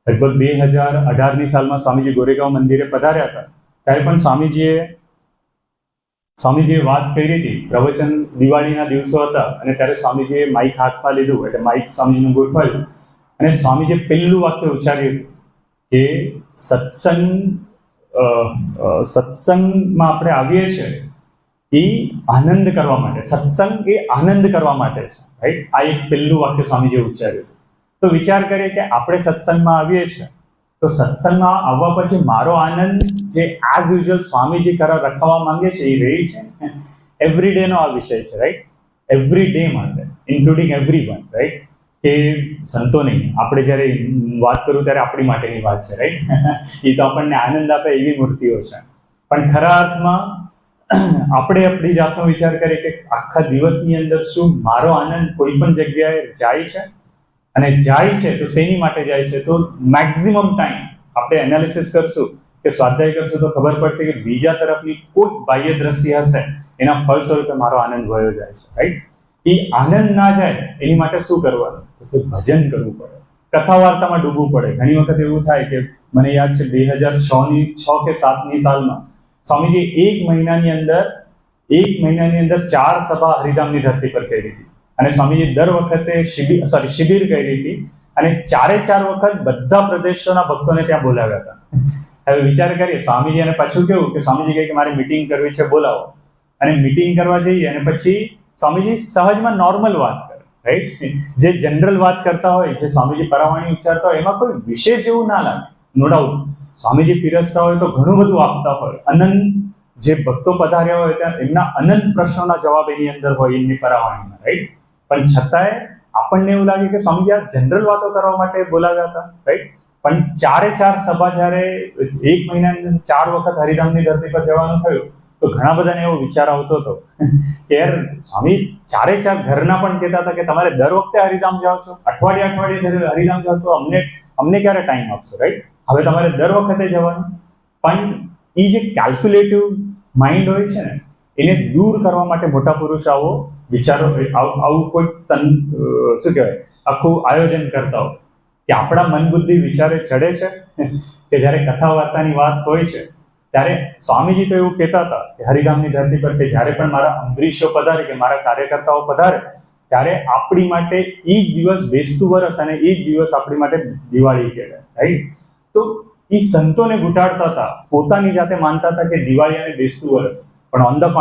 લગભગ 2018ની સાલમાં સ્વામીજી ગોરેગાંવ મંદિરે પધાર્યા હતા, ત્યારે પણ સ્વામીજીએ વાત કરી હતી. પ્રવચન દિવાળીના દિવસો હતા, અને ત્યારે સ્વામીજીએ માઇક હાથમાં લીધું, એટલે માઇક સ્વામીજીનું ગોઠવાયું, અને સ્વામીજીએ પહેલું વાક્ય ઉચ્ચાર્યું કે સત્સંગમાં આપણે આવીએ છીએ એ આનંદ કરવા માટે, સત્સંગ એ આનંદ કરવા માટે છે, રાઈટ. આ એક પહેલું વાક્ય સ્વામીજીએ ઉચ્ચાર્યું. તો વિચાર કરીએ કે આપણે સત્સંગમાં આવીએ છીએ, તો સત્સંગમાં આવવા પછી મારો આનંદ જે એઝ યુઝ્યુઅલ સ્વામીજી રખાવવા માંગે છે એ રહી છે. એવરી ડે નો આ વિષય છે, રાઈટ. એવરી ડે માટે, ઇન્ક્લુડિંગ એવરીવન, રાઈટ. કે સંતો નહીં, આપણે જ્યારે વાત કરું ત્યારે આપણી માટેની વાત છે, રાઈટ. એ તો આપણને આનંદ આપે એવી મૂર્તિઓ છે. પણ ખરા અર્થમાં આપણે આપણી જાતનો વિચાર કરીએ કે આખા દિવસની અંદર શું મારો આનંદ કોઈ પણ જગ્યાએ જાય છે, અને જાય છે તો શેની માટે જાય છે? તો મેક્સિમમ ટાઈમ આપણે એનાલિસિસ કરશું કે સ્વાધ્યાય કરશું તો ખબર પડશે કે બીજા તરફની કોઈ બાહ્ય દ્રષ્ટિ હશે એના ફળ સ્વરૂપે મારો આનંદ વયો જાય છે, રાઈટ? એ આનંદ ના જાય એની માટે શું કરવાનું? તો કે ભજન કરવું પડે, કથા વાર્તામાં ડૂબવું પડે. ઘણી વખત એવું થાય કે મને યાદ છે 2006 કે 7ની સાલમાં સ્વામીજી એક મહિનાની અંદર 4 સભા હરિધામની ધરતી પર કરી હતી. અને સ્વામીજી દર વખતે શિબિર કરી હતી અને 4 વખત બધા પ્રદેશોના ભક્તોને ત્યાં બોલાવ્યા હતા. હવે વિચાર કરીએ, સ્વામીજી અને પાછું કેવું કે સ્વામીજી કહે કે મારે મીટિંગ કરવી છે, બોલાવો. અને મીટિંગ કરવા જઈએ અને પછી સ્વામીજી સહજમાં નોર્મલ વાત કરે, રાઈટ? જે જનરલ વાત કરતા હોય, જે સ્વામીજી પરાવાણી ઉચ્ચારતા હોય, એમાં કોઈ વિશેષ જેવું ના લાગે, નો ડાઉટ. સ્વામીજી પીરસતા હોય તો ઘણું બધું આપતા હોય, અનંત જે ભક્તો પધાર્યા હોય ત્યાં એમના અનંત પ્રશ્નોના જવાબ એની અંદર હોય એમની પરાવાણીમાં, રાઈટ? પણ છતાંય આપણને એવું લાગે કે સ્વામીજી આ જનરલ વાતો કરવા માટે બોલાવ્યા હતા, રાઈટ? પણ 4 સભા જ્યારે એક મહિનાની અંદર 4 વખત હરિધામની ધરતી પર જવાનું થયું તો ઘણા બધાને એવો વિચાર આવતો હતો કે યાર સ્વામી 4 ઘરના પણ કહેતા હતા કે તમારે દર વખતે હરિધામ જાઓ છો, અઠવાડિયે હરિધામ જાઓ તો અમને ક્યારે ટાઈમ આપશો, રાઈટ? હવે તમારે દર વખતે જવાનું. પણ એ જે કેલ્ક્યુલેટિવ માઇન્ડ હોય છે ને એને દૂર કરવા માટે મોટા પુરુષ આવો વિચારો, આવું કોઈ શું કહેવાય આખું આયોજન કરતા હોય કે આપણા મન બુદ્ધિ વિચારે ચડે છે કે જ્યારે કથા વાર્તાની વાત હોય છે ત્યારે સ્વામીજી તો એવું કહેતા હતા કે હરિધામની ધરતી પર કે જ્યારે પણ મારા અંબરીશો પધારે કે મારા કાર્યકર્તાઓ પધારે ત્યારે આપણી માટે એ જ દિવસ બેસતું વર્ષ અને એ જ દિવસ આપણી માટે દિવાળી કહેવાય, રાઈટ? તો એ સંતોને ઘૂંટાડતા હતા, પોતાની જાતે માનતા હતા કે દિવાળી અને બેસતું વર્ષ. પણ ઓન ધ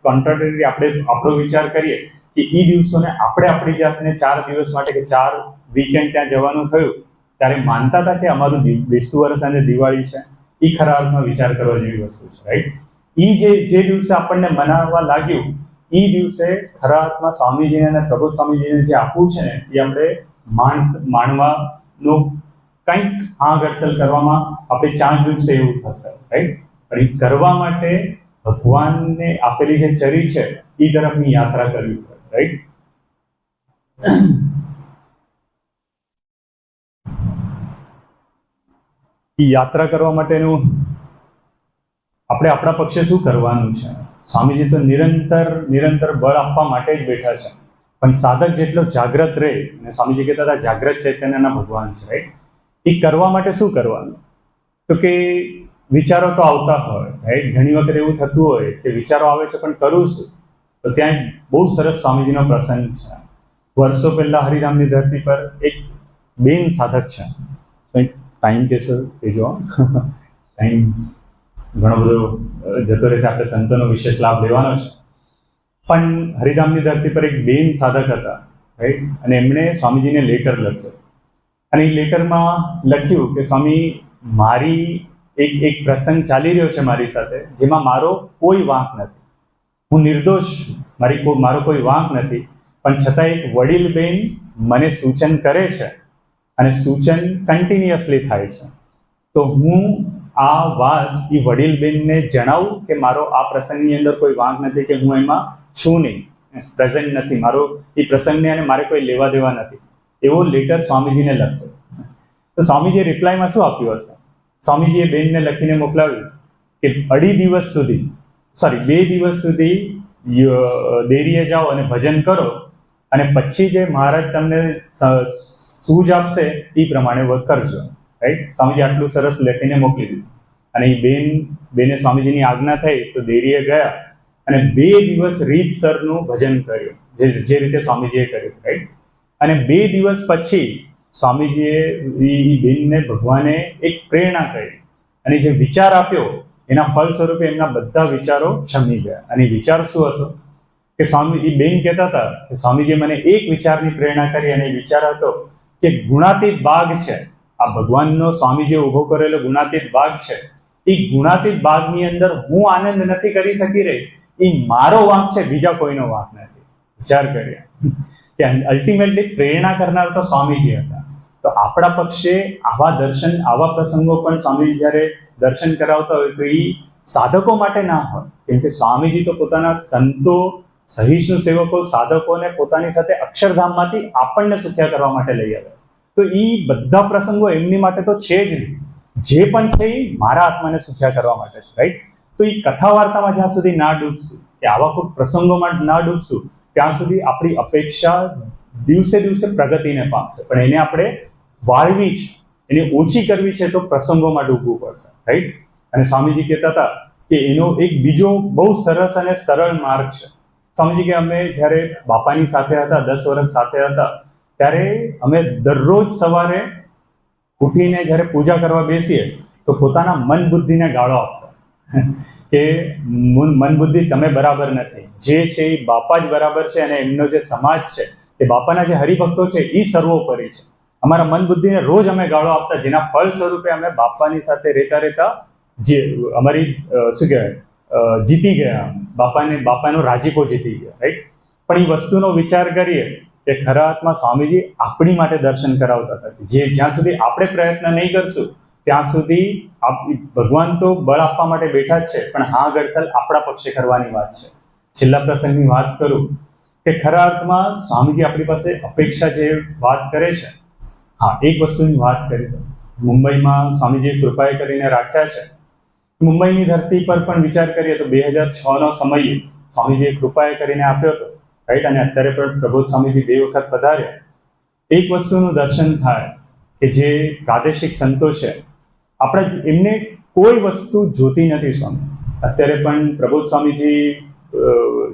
કોન્ટ્રારી આપણે આપણો વિચાર કરીએ કે એ દિવસોને આપણે આપણી જાતને 4 દિવસ માટે કે 4 વીકેન્ડ ત્યાં જવાનું થયું ત્યારે માનતા હતા કે અમારું બેસતું વર્ષ અને દિવાળી છે. એ ખરા અર્થમાં વિચાર કરવા જેવી વસ્તુ છે, રાઈટ? એ જે દિવસે આપણને મનાવવા લાગ્યું એ દિવસે ખરા અર્થમાં સ્વામીજીને અને પ્રબોધ સ્વામીજીને જે આપવું છે ને એ આપણે માણવાનો કંઈક ગળતલ કરવામાં આપણે 4 દિવસે એવું થશે, રાઈટ? પણ એ કરવા માટે ભગવાનને આપેલી જે ચરી છે એ તરફની યાત્રા કરવી પડે, રાઈટ? એ યાત્રા કરવા માટેનું આપણે આપણા પક્ષે શું કરવાનું છે? સ્વામીજી તો નિરંતર બળ આપવા માટે જ બેઠા છે. પણ સાધક જેટલો જાગ્રત રહે, અને સ્વામીજી કહેતા હતા જાગ્રત ચૈતન્યના ભગવાન છે, રાઈટ? એ કરવા માટે શું કરવાનું? તો કે વિચારો તો આવતા હોય, રાઈટ? ઘણી વખત એવું થતું હોય કે વિચારો આવે છે પણ કરું શું? તો ત્યાં બહુ સરસ સ્વામીજીનો પ્રસંગ છે. વર્ષો પહેલા હરિધામની ધરતી પર એક બેન સાધક છે. ટાઈમ કેસો કહેજો, ટાઈમ ઘણો બધો જતો રહેશે, આપણે સંતોનો વિશેષ લાભ લેવાનો છે. પણ હરિધામની ધરતી પર એક બેન સાધક હતા, રાઈટ? અને એમણે સ્વામીજીને લેટર લખ્યો અને એ લેટરમાં લખ્યું કે સ્વામી મારી એક પ્રસંગ ચાલી રહ્યો છે મારી સાથે જેમાં મારો કોઈ વાંક નથી, હું નિર્દોષ છું, મારો કોઈ વાંક નથી. પણ છતાં એક વડીલ બેન મને સૂચન કરે છે અને સૂચન કન્ટિન્યુઅસલી થાય છે. તો હું આ વાત એ વડીલ બેનને જણાવું કે મારો આ પ્રસંગની અંદર કોઈ વાંક નથી, કે હું એમાં છું નહીં, પ્રેઝન્ટ નથી, મારો એ પ્રસંગને અને મારે કોઈ લેવા દેવા નથી. એવો લેટર સ્વામીજીને લખ્યો. તો સ્વામીજીએ રિપ્લાયમાં શું આપ્યું હશે? સ્વામીજીએ બેનને લખીને મોકલાવ્યું કે 2 દિવસ સુધી દેરીએ જાઓ અને ભજન કરો અને પછી જે મહારાજ તમને સૂઝ આપશે એ પ્રમાણે કરજો, રાઈટ? સ્વામીજી આટલું સરસ લખીને મોકલી દીધું. અને એ બેને સ્વામીજીની આજ્ઞા થઈ તો દેરીએ ગયા અને 2 દિવસ રીતસરનું ભજન કર્યું, જે રીતે સ્વામીજીએ કર્યું, રાઈટ? અને 2 દિવસ પછી સ્વામીજીએ એ બેનને ભગવાને એક પ્રેરણા કરી અને જે વિચાર આપ્યો એના ફળ સ્વરૂપે એમના બધા વિચારો શમી ગયા. અને વિચાર શું હતો કે એ બેન કહેતા હતા કે સ્વામીજીએ મને એક વિચારની પ્રેરણા કરી અને એ વિચાર હતો કે ગુણાતીત બાગ છે, આ ભગવાનનો સ્વામીજીએ ઊભો કરેલો ગુણાતીત બાગ છે, એ ગુણાતીત બાગની અંદર હું આનંદ નથી કરી શકી રહી, એ મારો વાંક છે, બીજા કોઈનો વાંક નથી. વિચાર કરીએ કે અલ્ટિમેટલી પ્રેરણા કરનાર તો સ્વામીજી હતા. તો આપણા પક્ષે આવા પ્રસંગો પણ સ્વામીજી જ્યારે દર્શન કરાવતા હોય તો એ સાધકો માટે ના હોય, કેમ કે સ્વામીજી તો પોતાના સંતો, સહિષ્ણુ સેવકો, સાધકોને પોતાની સાથે અક્ષરધામમાંથી આપણને સુખ્યા કરવા માટે લઈ આવે. તો એ બધા પ્રસંગો એમની માટે તો છે જ નહીં. જે પણ છે એ મારા આત્માને સુખ્યા કરવા માટે છે, રાઈટ? તો એ કથા વાર્તામાં જ્યાં સુધી ના ડૂબશું કે આવા કોઈ પ્રસંગોમાં ના ડૂબશું ત્યાં સુધી આપણી અપેક્ષા દિવસે દિવસે પ્રગતિને પામશે. પણ એને આપણે વાળવી છે, એને ઓછી કરવી છે તો પ્રસંગોમાં ડૂબવું પડશે, રાઈટ? અને સ્વામીજી કહેતા હતા કે એનો એક બીજો બહુ સરસ અને સરળ માર્ગ છે. સ્વામીજી કે અમે જ્યારે બાપાની સાથે હતા, 10 વર્ષ સાથે હતા, ત્યારે અમે દરરોજ સવારે ઉઠીને જ્યારે પૂજા કરવા બેસીએ તો પોતાના મન બુદ્ધિને ગાળો આપતા કે મન બુદ્ધિ તમે બરાબર નથી, જે છે એ બાપા જ બરાબર છે અને એમનો જે સમાજ છે એ બાપાના જે હરિભક્તો છે એ સર્વોપરી છે. અમારા મન બુદ્ધિને રોજ અમે ગાળો આપતા, જેના ફળ સ્વરૂપે અમે બાપાની સાથે રહેતા જે અમારી શું કહેવાય જીતી ગયા, બાપાનો રાજીપો જીતી ગયા, રાઈટ? પણ એ વસ્તુનો વિચાર કરીએ કે ખરા અર્થમાં સ્વામીજી આપણી માટે દર્શન કરાવતા હતા. જે જ્યાં સુધી આપણે પ્રયત્ન નહીં કરશું ત્યાં સુધી ભગવાન તો બળ આપવા માટે બેઠા જ છે, પણ હા ગડતલ આપણા પક્ષે કરવાની વાત છે. છેલ્લા પ્રસંગની વાત કરું કે ખરા અર્થમાં સ્વામીજી આપણી પાસે અપેક્ષા જે વાત કરે છે, હા એક વસ્તુની વાત કરી દો. મુંબઈમાં સ્વામીજીએ કૃપાએ કરીને રાખ્યા છે. મુંબઈની ધરતી પર પણ વિચાર કરીએ તો 2006નો સમય સ્વામીજીએ કૃપાએ કરીને આપ્યો હતો, રાઈટ? અને અત્યારે પણ પ્રબોધ સ્વામીજી 2 વખત પધાર્યા. એક વસ્તુનું દર્શન થાય કે જે પ્રાદેશિક સંતો છે આપણે એમને કોઈ વસ્તુ જોતી નથી. સ્વામી અત્યારે પણ પ્રબોધ સ્વામીજી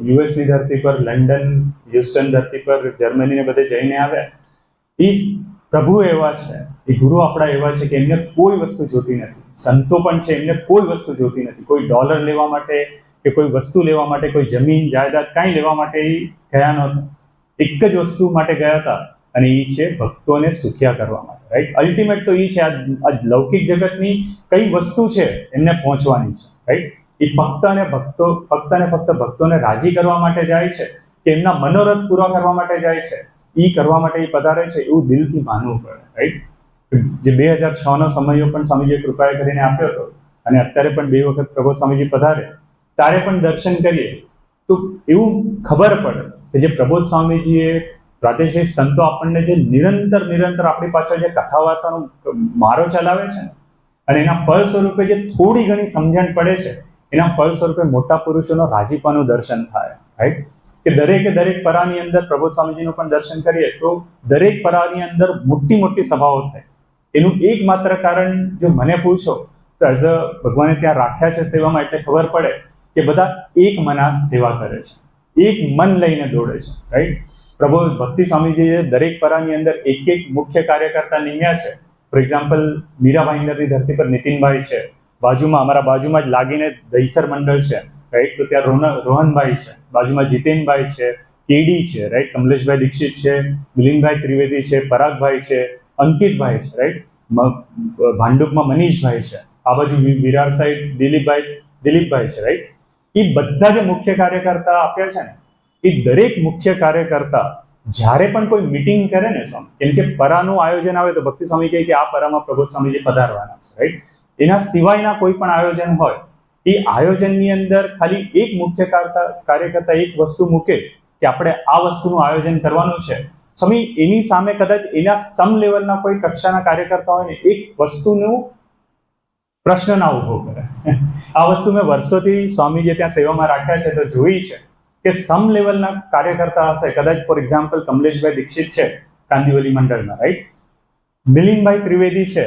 યુએસની ધરતી પર, લંડન, હ્યુસ્ટન ધરતી પર, જર્મનીને બધે જઈને આવ્યા. એ પ્રભુ એવા છે, એ ગુરુ આપણા એવા છે કે એમને કોઈ વસ્તુ જોતી નથી. સંતો પણ છે, એમને કોઈ વસ્તુ જોતી નથી. કોઈ ડોલર લેવા માટે કે કોઈ વસ્તુ લેવા માટે, કોઈ જમીન જાયદાદ કાંઈ લેવા માટે એ ગયા નહોતા. એક જ વસ્તુ માટે ગયા હતા અને એ છે ભક્તોને સુખ્યા કરવા માટે, રાઈટ? અલ્ટિમેટ તો એ છે આ લૌકિક જગતની કઈ વસ્તુ છે એમને પહોંચવાની છે, રાઈટ? એ ફક્ત અને ફક્ત ભક્તોને રાજી કરવા માટે જાય છે કે એમના મનોરથ પૂરા કરવા માટે જાય છે, એ કરવા માટે એ પધારે છે, એવું દિલથી માનવું પડે, રાઈટ? જે 2006નો સમયો પણ સ્વામીજીએ કૃપાએ કરીને આપ્યો હતો અને અત્યારે પણ 2 વખત પ્રબોધ સ્વામીજી પધારે ત્યારે પણ દર્શન કરીએ તો એવું ખબર પડે કે જે પ્રબોધ સ્વામીજીએ પ્રાદેશિક સંતો આપણને જે નિરંતર આપણી પાછળ જે કથા વાર્તાનો મારો ચલાવે છે ને, અને એના ફળ સ્વરૂપે જે થોડી ઘણી સમજણ પડે છે, એના ફળ સ્વરૂપે મોટા પુરુષોનો રાજીપાનું દર્શન થાય, રાઈટ? કે દરેક પરાની અંદર પ્રબોધ સ્વામીજીનું પણ દર્શન કરીએ તો દરેક પરાની અંદર મોટી સભાઓ થાય. એનું એકમાત્ર કારણ જો મને પૂછો તો એઝ અ ભગવાને ત્યાં રાખ્યા છે સેવામાં, એટલે ખબર પડે કે બધા એક મના સેવા કરે છે, એક મન લઈને દોડે છે, રાઈટ? પ્રબોધ ભક્તિ સ્વામીજીએ દરેક પરાની અંદર એક મુખ્ય કાર્યકર્તા નિમ્યા છે. ફોર એક્ઝામ્પલ મીરાભાઈની ધરતી પર નીતિનભાઈ છે, અમારા બાજુમાં જ લાગીને દહીસર મંડળ છે, રાઈટ? તો ત્યાં રોહનભાઈ છે, બાજુમાં જીતેનભાઈ છે, કેડી છે, રાઈટ? કમલેશભાઈ દીક્ષિત છે, મિલિનભાઈ ત્રિવેદી છે, પરાગભાઈ છે, અંકિતભાઈ છે, રાઈટ? ભાંડુપમાં મનીષભાઈ છે, આ બાજુ વિરાર સાઈડ દિલીપભાઈ છે, રાઈટ? એ બધા જે મુખ્ય કાર્યકર્તા આપ્યા છે ને, એ દરેક મુખ્ય કાર્યકર્તા જ્યારે પણ કોઈ મીટિંગ કરે ને સ્વામી, કેમ કે પરાનું આયોજન આવે તો ભક્તિ સ્વામી કહે કે આ પરામાં પ્રબોધ સ્વામીજી પધારવાના છે, રાઈટ? એના સિવાયના કોઈ પણ આયોજન હોય, એ આયોજનની અંદર ખાલી એક મુખ્ય કાર્યકર્તા એક વસ્તુ મૂકે કે આપણે આ વસ્તુનું આયોજન કરવાનું છે. સ્વામી એની સામે કદાચ એના સમ લેવલના કોઈ કક્ષાના કાર્યકર્તા હોય ને, એક વસ્તુનું પ્રશ્ન ના ઉભો કરે. આ વસ્તુ મેં વર્ષોથી સ્વામીજી ત્યાં સેવામાં રાખ્યા છે તો જોઈ છે કે સમ લેવલના કાર્યકર્તા હશે, કદાચ ફોર એક્ઝામ્પલ કમલેશભાઈ દીક્ષિત છે કાંદિવલી મંડળમાં, રાઈટ? મિલિનભાઈ ત્રિવેદી છે,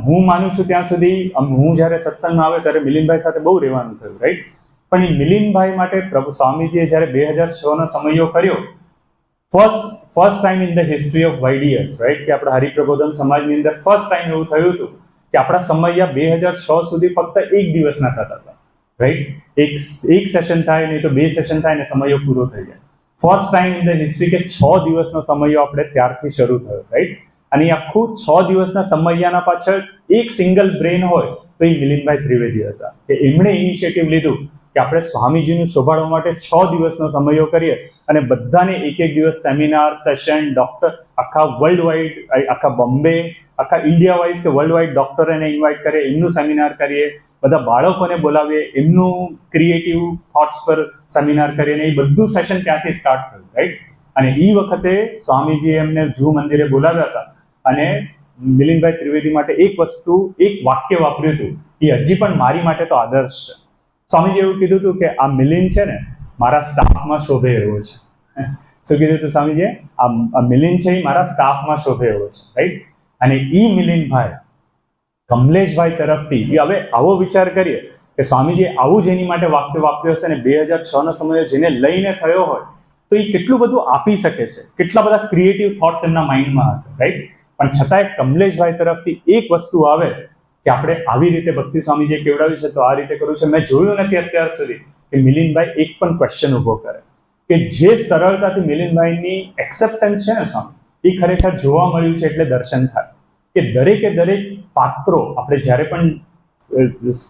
હું માનું છું ત્યાં સુધી હું જ્યારે સત્સંગમાં આવે ત્યારે મિલિનભાઈ સાથે બહુ રહેવાનું થયું, રાઈટ? પણ એ મિલિનભાઈ માટે પ્રભુ સ્વામીજીએ જ્યારે 2006નો સમયો કર્યો, first time in the history of YDS, right? કે આપણા હરિપ્રબોધન સમાજની અંદર ફર્સ્ટ ટાઈમ એવું થયું હતું કે આપણા સમયા 2006 સુધી ફક્ત એક દિવસના થતા હતા, રાઈટ? એક સેશન થાય નહીં તો 2 સેશન થાય ને સમયો પૂરો થઈ જાય. First time in the history કે 6 દિવસનો સમયો આપણે ત્યારથી શરૂ થયો, રાઈટ? અને એ આખું 6 દિવસના સમયાના પાછળ એક સિંગલ બ્રેન હોય તો એ મિલિનભાઈ ત્રિવેદી હતા કે એમણે ઇનિશિયેટિવ લીધું કે આપણે સ્વામીજીનું શોભાડવા માટે 6 દિવસનો સમયો કરીએ અને બધાને એક દિવસ સેમિનાર સેશન, ડોક્ટર આખા વર્લ્ડ વાઇડ, આખા બોમ્બે, આખા ઇન્ડિયા વાઇઝ કે વર્લ્ડ વાઇડ ડોક્ટરોને ઇન્વાઇટ કરીએ, એમનું સેમિનાર કરીએ, બધા બાળકોને બોલાવીએ, એમનું ક્રિએટિવ થોટ્સ પર સેમિનાર કરીએ, અને એ બધું સેશન ત્યાંથી સ્ટાર્ટ થયું, રાઈટ? અને એ વખતે સ્વામીજીએ એમને જૂ મંદિરે બોલાવ્યા હતા અને મિલિંદભાઈ ત્રિવેદી માટે એક વાક્ય વાપર્યું હતું, એ હજી પણ મારી માટે તો આદર્શ છે. સ્વામીજી એવું કીધું હતું કે આ મિલિંદ છે ને મારા સ્ટાફમાં શોભે એવો છે. શું કીધું હતું સ્વામીજીએ? આ મિલિંદ છે એ મારા સ્ટાફમાં શોભે એવો છે, રાઈટ? અને ઈ મિલિંદભાઈ કમલેશભાઈ તરફથી હવે આવો વિચાર કરીએ કે સ્વામીજી આવું જ એની માટે વાક્ય વાપર્યું હશે ને 2006 સમયે જેને લઈને થયો હોય તો એ કેટલું બધું આપી શકે છે, કેટલા બધા ક્રિએટિવ થોટ્સ એમના માઇન્ડમાં હશે, રાઈટ? પણ છતાંય કમલેશભાઈ તરફથી એક વસ્તુ આવે કે આપણે આવી રીતે ભક્તિ સ્વામીજીએ કેવડાવ્યું છે તો આ રીતે કરવું છે. મેં જોયું નથી અત્યાર સુધી કે મિલિંદભાઈ એક પણ ક્વેશ્ચન ઉભો કરે, કે જે સરળતાથી મિલિંદભાઈની એક્સેપ્ટન્સ છે ને સ્વામી, એ ખરેખર જોવા મળ્યું છે. એટલે દર્શન થાય કે દરેકે દરેક પાત્રો આપણે જ્યારે પણ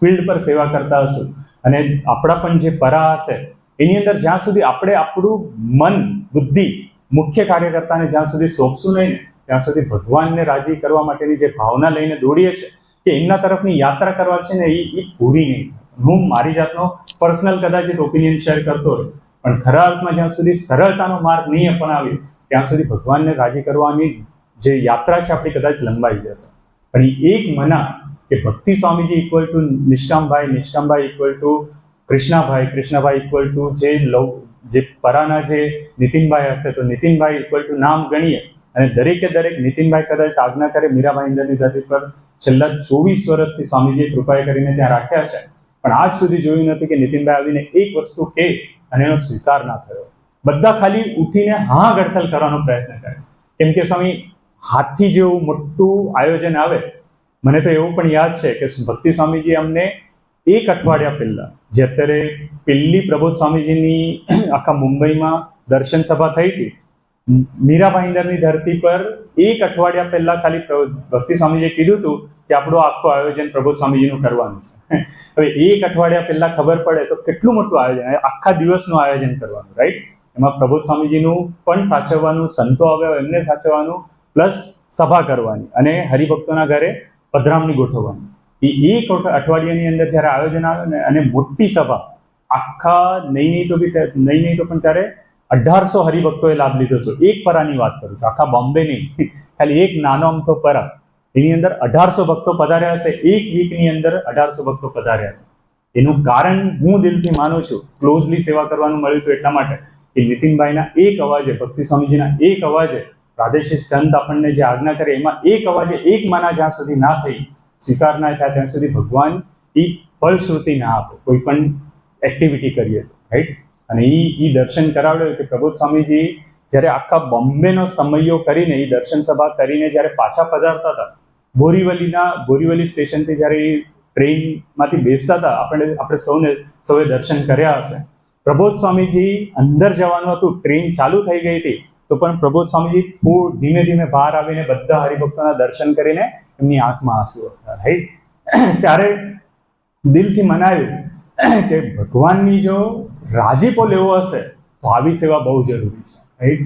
ફિલ્ડ પર સેવા કરતા હશું અને આપણા પણ જે પરા હશે એની અંદર જ્યાં સુધી આપણે આપણું મન બુદ્ધિ મુખ્ય કાર્યકર્તાને જ્યાં સુધી સોંપશું નહીં ને ત્યાં સુધી ભગવાનને રાજી કરવા માટેની જે ભાવના લઈને દોડીએ છીએ કે એમના તરફની યાત્રા કરવા છે ને એ પૂરી નહીં થશે. હું મારી જાતનો પર્સનલ કદાચ એક ઓપિનિયન શેર કરતો હોઈશ, પણ ખરા અર્થમાં જ્યાં સુધી સરળતાનો માર્ગ નહીં અપનાવીએ ત્યાં સુધી ભગવાનને રાજી કરવાની જે યાત્રા છે આપણી કદાચ લંબાઈ જશે. પણ એ એક મના કે ભક્તિ Swamiji equal to Nishkambhai equal to Krishnabhai equal to જે પરાના જે નીતિનભાઈ હશે તો નીતિનભાઈ ઇક્વલ ટુ નામ ગણીએ અને દરેકે દરેક નીતિનભાઈ કદાચ આજ્ઞા કરે મીરાભાઈ ઇન્દરની ધરતી પર છેલ્લા 24 વર્ષથી સ્વામીજીએ કૃપાએ કરીને ત્યાં રાખ્યા છે, પણ આજ સુધી જોયું નથી કે નીતિનભાઈ આવીને એક વસ્તુ કહે અને એનો સ્વીકાર ના થયો. બધા ખાલી ઉઠીને હા ગડથલ કરવાનો પ્રયત્ન કરે, કેમ કે સ્વામી હાથથી જેવું મોટું આયોજન આવે. મને તો એવું પણ યાદ છે કે ભક્તિ સ્વામીજી અમને એક અઠવાડિયા પહેલા, જે અત્યારે પહેલી પ્રબોધ સ્વામીજીની આખા મુંબઈમાં દર્શન સભા થઈ હતી, મીરાભાઈ ઇન્દરની ધરતી પર એક અઠવાડિયા પહેલા ખાલી ભક્તિ સ્વામીજીએ કીધું હતું કે આપણું આખું આયોજન પ્રબોધ સ્વામીજીનું કરવાનું છે. હવે એક અઠવાડિયા પહેલા ખબર પડે તો કેટલું મોટું આયોજન, આખા દિવસનું આયોજન કરવાનું, રાઈટ? એમાં પ્રબોધ સ્વામીજીનું પણ સાચવવાનું, સંતો આવ્યા એમને સાચવવાનું, પ્લસ સભા કરવાની અને હરિભક્તોના ઘરે પધરામણી ગોઠવવાની. એ એક અઠવાડિયાની અંદર જ્યારે આયોજન આવે ને અને મોટી સભા આખા નહીં તો પણ ત્યારે 1800 હરિભક્તોએ લાભ લીધો હતો. એક પરાની વાત કરું છું, આખા બોમ્બે નહીં, ખાલી એક નાનો અમથો પરા, એની અંદર 1800 ભક્તો પધાર્યા હશે. એક વીકની અંદર 1800 ભક્તો પધાર્યા હતા. એનું કારણ હું દિલથી માનું છું, ક્લોઝલી સેવા કરવાનું મળ્યું હતું એટલા માટે કે નીતિનભાઈના એક અવાજે, ભક્તિ સ્વામીજીના એક અવાજે પ્રાદેશિક સંત આપણને જે આજ્ઞા કરે એમાં એક અવાજે એક માના જ્યાં સુધી ના થઈ, સ્વીકાર ના થાય ત્યાં સુધી ભગવાન એ ફળશ્રુતિ ના આપે કોઈ પણ એક્ટિવિટી કરીએ તો, રાઈટ? અને એ દર્શન કરાવ્યો કે પ્રબોધ સ્વામીજી જ્યારે આખા બોમ્બેનો સમયો કરીને એ દર્શન સભા કરીને જ્યારે પાછા પધારતા હતા, બોરીવલી સ્ટેશનથી જ્યારે એ ટ્રેનમાંથી બેસતા હતા, આપણે સૌએ દર્શન કર્યા હશે. પ્રબોધ સ્વામીજી અંદર જવાનું હતું, ટ્રેન ચાલુ થઈ ગઈ હતી તો પણ પ્રબોધ સ્વામીજી થોડું ધીમે ધીમે બહાર આવીને બધા હરિભક્તોના દર્શન કરીને એમની આંખમાં આંસુ હતા, રાઈટ? ત્યારે દિલથી મનાયું કે ભગવાનની જો રાજીપો લેવો હશે તો આવી સેવા બહુ જરૂરી છે, રાઈટ?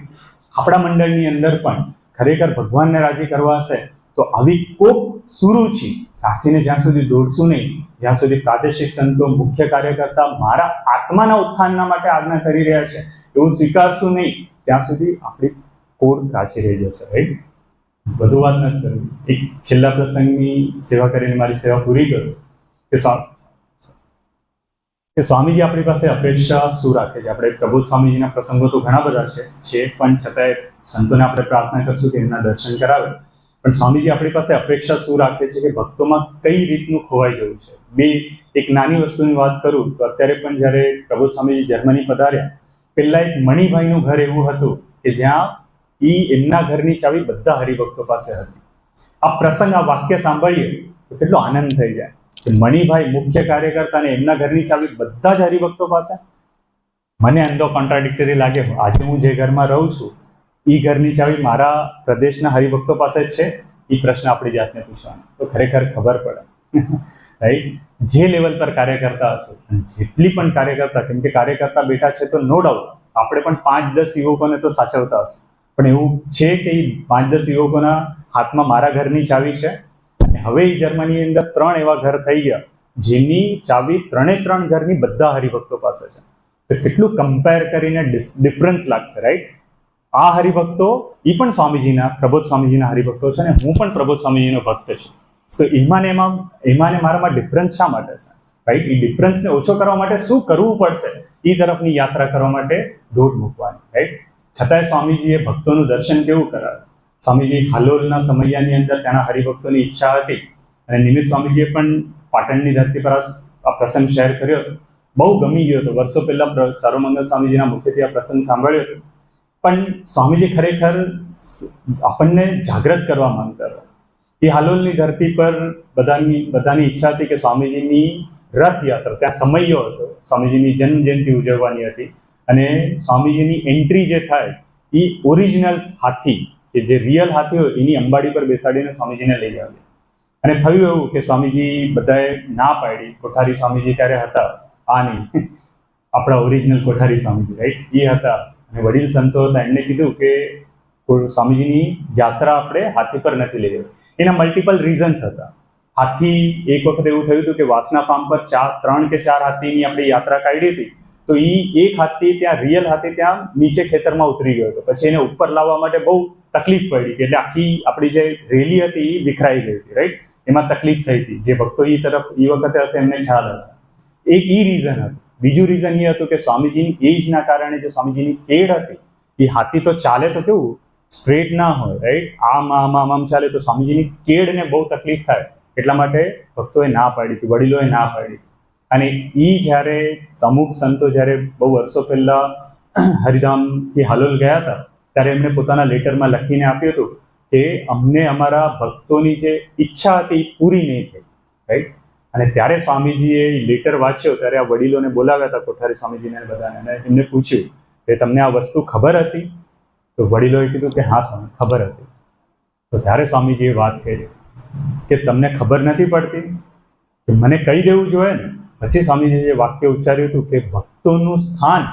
આપણા મંડળની અંદર પણ ખરેખર ભગવાનને રાજી કરવા હશે તો આવી કોક સુરુચિ રાખીને જ્યાં સુધી દોડશું નહીં, જ્યાં સુધી પ્રાદેશિક સંતો મુખ્ય કાર્યકર્તા મારા આત્માના ઉત્થાનના માટે આજ્ઞા કરી રહ્યા છે એવું સ્વીકારશું નહીં ત્યાં સુધી આપણી કોડ કાચી રહી જશે, રાઈટ? વધુ વાત નથી કરવી. એક છેલ્લા પ્રસંગની સેવા કરીને મારી સેવા પૂરી કરું કે સ્વામીજી આપણી પાસે અપેક્ષા શું રાખે છે. આપણે પ્રબોધ સ્વામીજીના પ્રસંગો તો ઘણા બધા છે પણ છતાંય સંતોને આપણે પ્રાર્થના કરશું કે એમના દર્શન કરાવે. પણ સ્વામીજી આપણી પાસે અપેક્ષા શું રાખે છે કે ભક્તોમાં કઈ રીતનું ખોવાઈ જવું છે. એક નાની વસ્તુની વાત કરું તો અત્યારે પણ જ્યારે પ્રબોધ સ્વામીજી જર્મની પધાર્યા, પહેલા એક મણિભાઈનું ઘર એવું હતું કે જ્યાં એમના ઘરની ચાવી બધા હરિભક્તો પાસે હતી. આ પ્રસંગ, આ વાક્ય સાંભળીએ તો કેટલો આનંદ થઈ જાય કે મણિભાઈ મુખ્ય કાર્યકર્તા અને એમના ઘરની ચાવી બધા જ હરિભક્તો પાસે. મને અંદરો કોન્ટ્રાડિક્ટરી લાગે. આજે હું જે ઘરમાં રહું છું એ ઘરની ચાવી મારા પ્રદેશના હરિભક્તો પાસે જ છે. એ પ્રશ્ન આપણી જાતને પૂછવાનો તો ખરેખર ખબર પડે, રાઈટ? જે લેવલ પર કાર્યકર્તા હશે, જેટલી પણ કાર્યકર્તા, કેમ કે કાર્યકર્તા બેઠા છે તો નો ડાઉટ આપણે પણ 5-10 યુવકોને તો સાચવતા હશે, પણ એવું છે કે 5-10 યુવકોના હાથમાં મારા ઘરની ચાવી છે. અને હવે એ જર્મનીની અંદર 3 એવા ઘર થઈ ગયા જેની ચાવી 3 ઘરની બધા હરિભક્તો પાસે છે. તો કેટલું કમ્પેર કરીને ડિફરન્સ લાગશે, રાઈટ? આ હરિભક્તો એ પણ સ્વામીજીના, પ્રબોધ સ્વામીજીના હરિભક્તો છે, અને હું પણ પ્રબોધ સ્વામીજીનો ભક્ત છું. તો એમાં ને મારામાં ડિફરન્સ શા માટે છે, રાઈટ? એ ડિફરન્સને ઓછો કરવા માટે શું કરવું પડશે, એ તરફની યાત્રા કરવા માટે દોડ મૂકવાની, રાઈટ? છતાંય સ્વામીજીએ ભક્તોનું દર્શન કેવું કરાવ્યું? સ્વામીજી હાલોલના સમયની અંદર ત્યાંના હરિભક્તોની ઈચ્છા હતી, અને નિમિત્ત સ્વામીજીએ પણ પાટણની ધરતી પર આ પ્રસંગ શેર કર્યો હતો. બહુ ગમી ગયો હતો. વર્ષો પહેલા સર્વમંગલ સ્વામીજીના મુખેથી આ પ્રસંગ સાંભળ્યો હતો. પણ સ્વામીજી ખરેખર આપણને જાગૃત કરવા માંગતા હતા. એ હાલોલની ધરતી પર બધાની ઈચ્છા હતી કે સ્વામીજીની રથયાત્રા, ત્યાં સમયો હતો, સ્વામીજીની જન્મ જયંતિ ઉજવવાની હતી, અને સ્વામીજીની એન્ટ્રી જે થાય એ ઓરિજિનલ હાથી, કે જે રિયલ હાથી હોય એની અંબાડી પર બેસાડીને સ્વામીજીને લઈ આવે. અને થયું એવું કે સ્વામીજી બધાએ ના પાડી. કોઠારી સ્વામીજી ત્યારે હતા, આ નહીં, આપણા ઓરિજિનલ કોઠારી સ્વામીજી, રાઈટ? એ હતા, અને વડીલ સંતો હતા. એમને કીધું કે સ્વામીજીની યાત્રા આપણે હાથી પર નથી લઈ જવી. એના મલ્ટિપલ રીઝન્સ હતા. હાથી, એક વખત એવું થયું હતું કે વાસના ફાર્મ પર 3 કે 4 હાથીની આપણે યાત્રા કાઢી હતી. તો એ એક હાથી ત્યાં, રિયલ હાથી ત્યાં નીચે ખેતરમાં ઉતરી ગયો હતો. પછી એને ઉપર લાવવા માટે બહુ તકલીફ પડી, એટલે આખી આપણી જે રેલી હતી એ વિખરાઈ ગઈ હતી, રાઈટ? એમાં તકલીફ થઈ હતી. જે ભક્તો એ તરફ એ વખતે હશે એમને ખ્યાલ હશે. એક એ રીઝન હતું. બીજું રીઝન એ હતું કે સ્વામીજીની એજના કારણે જે સ્વામીજીની કેડ હતી, એ હાથી તો ચાલે તો કેવું સ્ટ્રેટ ના હોય, રાઈટ? આમ ચાલે તો સ્વામીજીની કેડને બહુ તકલીફ થાય. એટલા માટે ભક્તોએ ના પાડી હતી, વડીલોએ ના પાડી. અને એ જ્યારે અમુક સંતો જ્યારે બહુ વર્ષો પહેલા હરિધામથી હાલોલ ગયા હતા, ત્યારે એમણે પોતાના લેટરમાં લખીને આપ્યું હતું કે અમને અમારા ભક્તોની જે ઈચ્છા હતી એ પૂરી નહીં થઈ, રાઈટ? અને ત્યારે સ્વામીજીએ લેટર વાંચ્યો, ત્યારે આ વડીલોને બોલાવ્યા હતા, કોઠારી સ્વામીજીને બધાને, અને એમને પૂછ્યું કે તમને આ વસ્તુ ખબર હતી? તો વડીલોએ કીધું કે હા સ્વામી, ખબર હતી. તો ત્યારે સ્વામીજીએ વાત કરી કે તમને ખબર નથી પડતી, કે મને કહી દેવું જોઈએ ને. પછી સ્વામીજીએ વાક્ય ઉચ્ચાર્યું હતું કે ભક્તોનું સ્થાન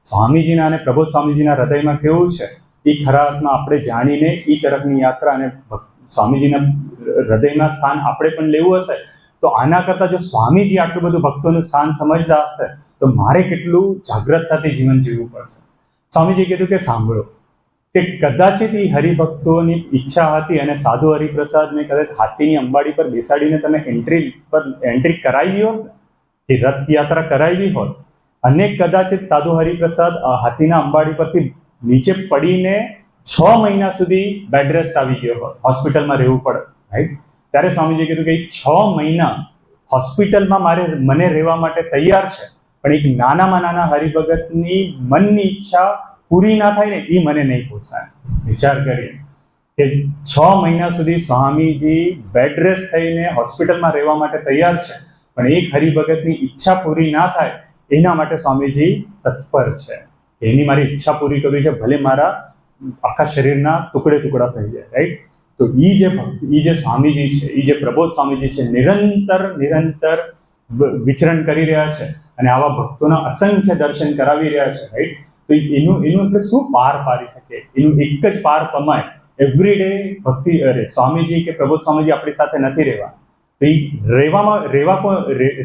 સ્વામીજીના અને પ્રબોધ સ્વામીજીના હૃદયમાં કેવું છે એ ખરા અર્થમાં આપણે જાણીને એ તરફની યાત્રા અને સ્વામીજીના હૃદયના સ્થાન આપણે પણ લેવું હશે, તો આના કરતાં જો સ્વામીજી આટલું બધું ભક્તોનું સ્થાન સમજતા હશે, તો મારે કેટલું જાગૃતતાથી જીવન જીવવું પડશે. સ્વામીજીએ કીધું કે સાંભળો, કે કદાચિત એ હરિભક્તોની ઈચ્છા હતી અને સાધુ હરિપ્રસાદને કદાચ હાથીની અંબાડી પર બેસાડીને તમે એન્ટ્રી કરાવી હોત, એ રથયાત્રા કરાવી હોત, અને કદાચિત સાધુ હરિપ્રસાદ હાથીના અંબાડી પરથી નીચે પડીને 6 મહિના સુધી બેડ રેસ્ટ આવી ગયો હોત, હોસ્પિટલમાં રહેવું પડે, રાઈટ? ત્યારે સ્વામીજીએ કીધું કે 6 મહિના હોસ્પિટલમાં મને રહેવા માટે તૈયાર છે, પણ એક નાનામાં નાના હરિભગતની મનની ઈચ્છા પૂરી ના થાય ને એ મને નહીં પોસાય. વિચાર કરીએ કે 6 મહિના સુધી સ્વામીજી બેડ રેસ્ટ થઈને હોસ્પિટલમાં રહેવા માટે તૈયાર છે, પણ એક હરિભગતની ઈચ્છા પૂરી ના થાય એના માટે સ્વામીજી તત્પર છે. એની મારી ઈચ્છા પૂરી કરવી છે, ભલે મારા આખા શરીરના ટુકડે ટુકડા થઈ જાય, રાઈટ? તો એ જે સ્વામીજી છે, એ જે પ્રબોધ સ્વામીજી છે, નિરંતર વિચરણ કરી રહ્યા છે, અને આવા ભક્તોના અસંખ્ય દર્શન કરાવી રહ્યા છે, રાઈટ? તો એનું આપણે શું પાર પાડી શકીએ? એનું એક જ પાર પમાય, એવરી ડે ભક્તિ. સ્વામીજી કે પ્રબોધ સ્વામીજી આપણી સાથે નથી રહેવા, તો એ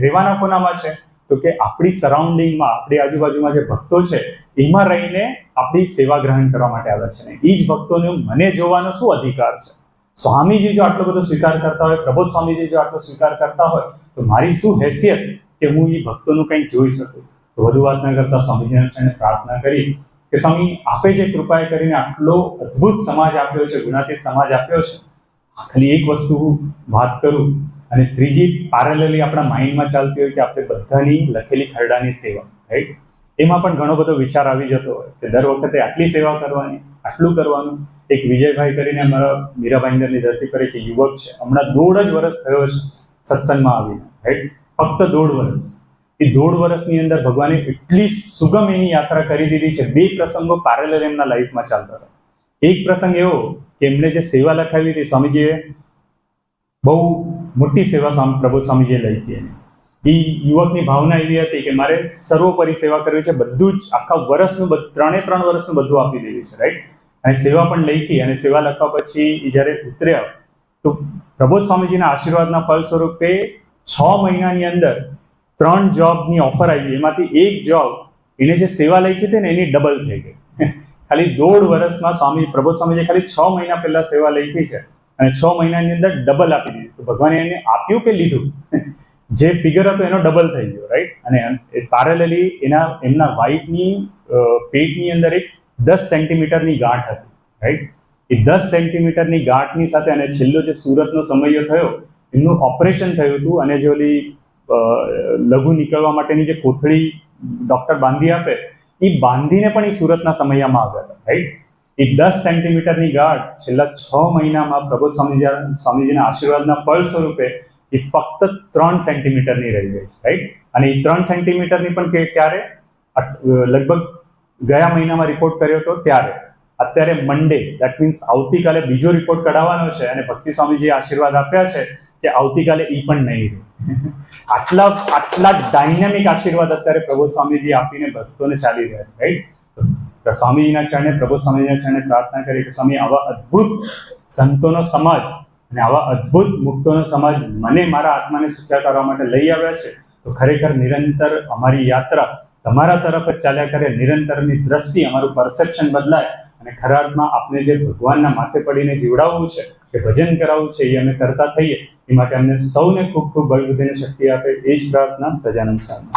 રહેવાના કોનામાં છે? તો કે આપણી સરાઉન્ડિંગમાં, આપણી આજુબાજુમાં જે ભક્તો છે એમાં રહીને આપણી સેવા ગ્રહણ કરવા માટે આવ્યા છે. ને એ જ ભક્તોને મને જોવાનો શું અધિકાર છે? સ્વામીજી જો આટલો બધો સ્વીકાર કરતા હોય, પ્રબોધ સ્વામીજી જો આટલો સ્વીકાર કરતા હોય, તો મારી શું હેસિયત કે હું એ ભક્તોનું કંઈક જોઈ શકું? તો વધુ વાત ન કરતા સ્વામીજીને પ્રાર્થના કરી કે સ્વામી, આપે જે કૃપાએ કરીને આટલો અદ્ભુત સમાજ આપ્યો છે, ગુણાતીત સમાજ આપ્યો છે, ખાલી એક વસ્તુ વાત કરું, અને ત્રીજી પેરેલલી આપણા માઇન્ડમાં ચાલતી હોય કે આપણે બધાની લખેલી ખરડાની સેવા, રાઈટ? એમાં પણ ઘણો બધો વિચાર આવી જતો હોય કે દર વખતે આટલી સેવા કરવાની, આટલું કરવાનું. એક વિજયભાઈ કરીને અમારા મીરાભાઈંદરની ધરતી પર એક યુવક છે, હમણાં 1.5 વર્ષ થયો છે સત્સંગમાં આવીને, રાઈટ? ફક્ત 1.5 વર્ષ. એ 1.5 વર્ષની અંદર ભગવાને એટલી સુગમ એની યાત્રા કરી દીધી છે. 2 પ્રસંગો પેરેલલ એમના લાઈફમાં ચાલતા હતા. એક પ્રસંગ એવો કે એમને જે સેવા લખાવી હતી, સ્વામીજીએ બહુ મોટી સેવા પ્રબોધ સ્વામીજીએ લખી. એ યુવકની ભાવના એવી હતી કે મારે સર્વોપરી સેવા કરવી છે, બધું જ આખા વર્ષનું 3 વર્ષનું બધું આપી દેવી છે, રાઈટ? અને સેવા પણ લખી, અને સેવા લખવા પછી એ જ્યારે ઉતર્યા, તો પ્રબોધ સ્વામીજીના આશીર્વાદના ફળ સ્વરૂપે 6 મહિનાની અંદર 3 જોબની ઓફર આવી. એમાંથી એક જોબ એને જે સેવા લખી હતી ને એની ડબલ થઈ ગઈ. ખાલી 1.5 વર્ષમાં સ્વામી પ્રબોધ સ્વામીજી ખાલી 6 મહિના પહેલા સેવા લખી છે અને 6 મહિનાની અંદર ડબલ આપી દીધું. તો ભગવાને એને આપ્યું કે લીધું? જે ફિગર હતો એનો ડબલ થઈ ગયો, રાઈટ. અને પેરેલલી એમના વાઈફની પેટની અંદર એક 10 સેન્ટીમીટરની ગાંઠ હતી, રાઈટ. એ 10 સેન્ટીમીટરની ગાંઠની સાથે અને છેલ્લો જે સુરતનો સમય થયો, એમનું ઓપરેશન થયું હતું અને જે ઓલી લઘુ નીકળવા માટેની જે કોથળી ડોક્ટર બાંધી આપે, એ બાંધીને પણ એ સુરતના સમયમાં આવ્યા હતા, રાઈટ. એ 10 સેન્ટીમીટરની ગાંઠ છેલ્લા 6 મહિનામાં પ્રબોધ સ્વામીજીના આશીર્વાદના ફળ સ્વરૂપે એ ફક્ત 3 સેન્ટીમીટરની રહી ગઈ છે, રાઈટ. અને એ 3 સેન્ટીમીટરની પણ ક્યારે? લગભગ ગયા મહિનામાં રિપોર્ટ કર્યો હતો ત્યારે. અત્યારે મંડે, દેટ મીન્સ આવતીકાલે બીજો રિપોર્ટ કઢાવવાનો છે અને ભક્તિ સ્વામીજીએ આશીર્વાદ આપ્યા છે કે આવતીકાલે એ પણ નહીં રહે. આટલા ડાયનેમિક આશીર્વાદ અત્યારે પ્રબોધ સ્વામીજી આપીને ભક્તોને ચાલી રહ્યા છે, રાઈટ. તો સ્વામીજીના ચરણે, પ્રબોધ સ્વામીજીના ચરણે પ્રાર્થના કરી કે સ્વામી આવા અદ્ભુત સંતોનો સમાજ અને આવા અદ્ભુત મુક્તોનો સમાજ મને મારા આત્માને સુખ્યા કરવા માટે લઈ આવ્યા છે. તો ખરેખર નિરંતર અમારી યાત્રા તમારા તરફ જ ચાલ્યા કરે, નિરંતરની દ્રષ્ટિ, અમારું પરસેપ્શન બદલાય અને ખરા અર્થમાં આપણે જે ભગવાનના માથે પડીને જીવડાવવું છે, કે ભજન કરાવવું છે, એ અમે કરતા થઈએ. એ માટે અમને સૌને ખૂબ ખૂબ બળ બુદ્ધિ અને શક્તિ આપે, એ જ પ્રાર્થના સજાનંદ સ્વામી.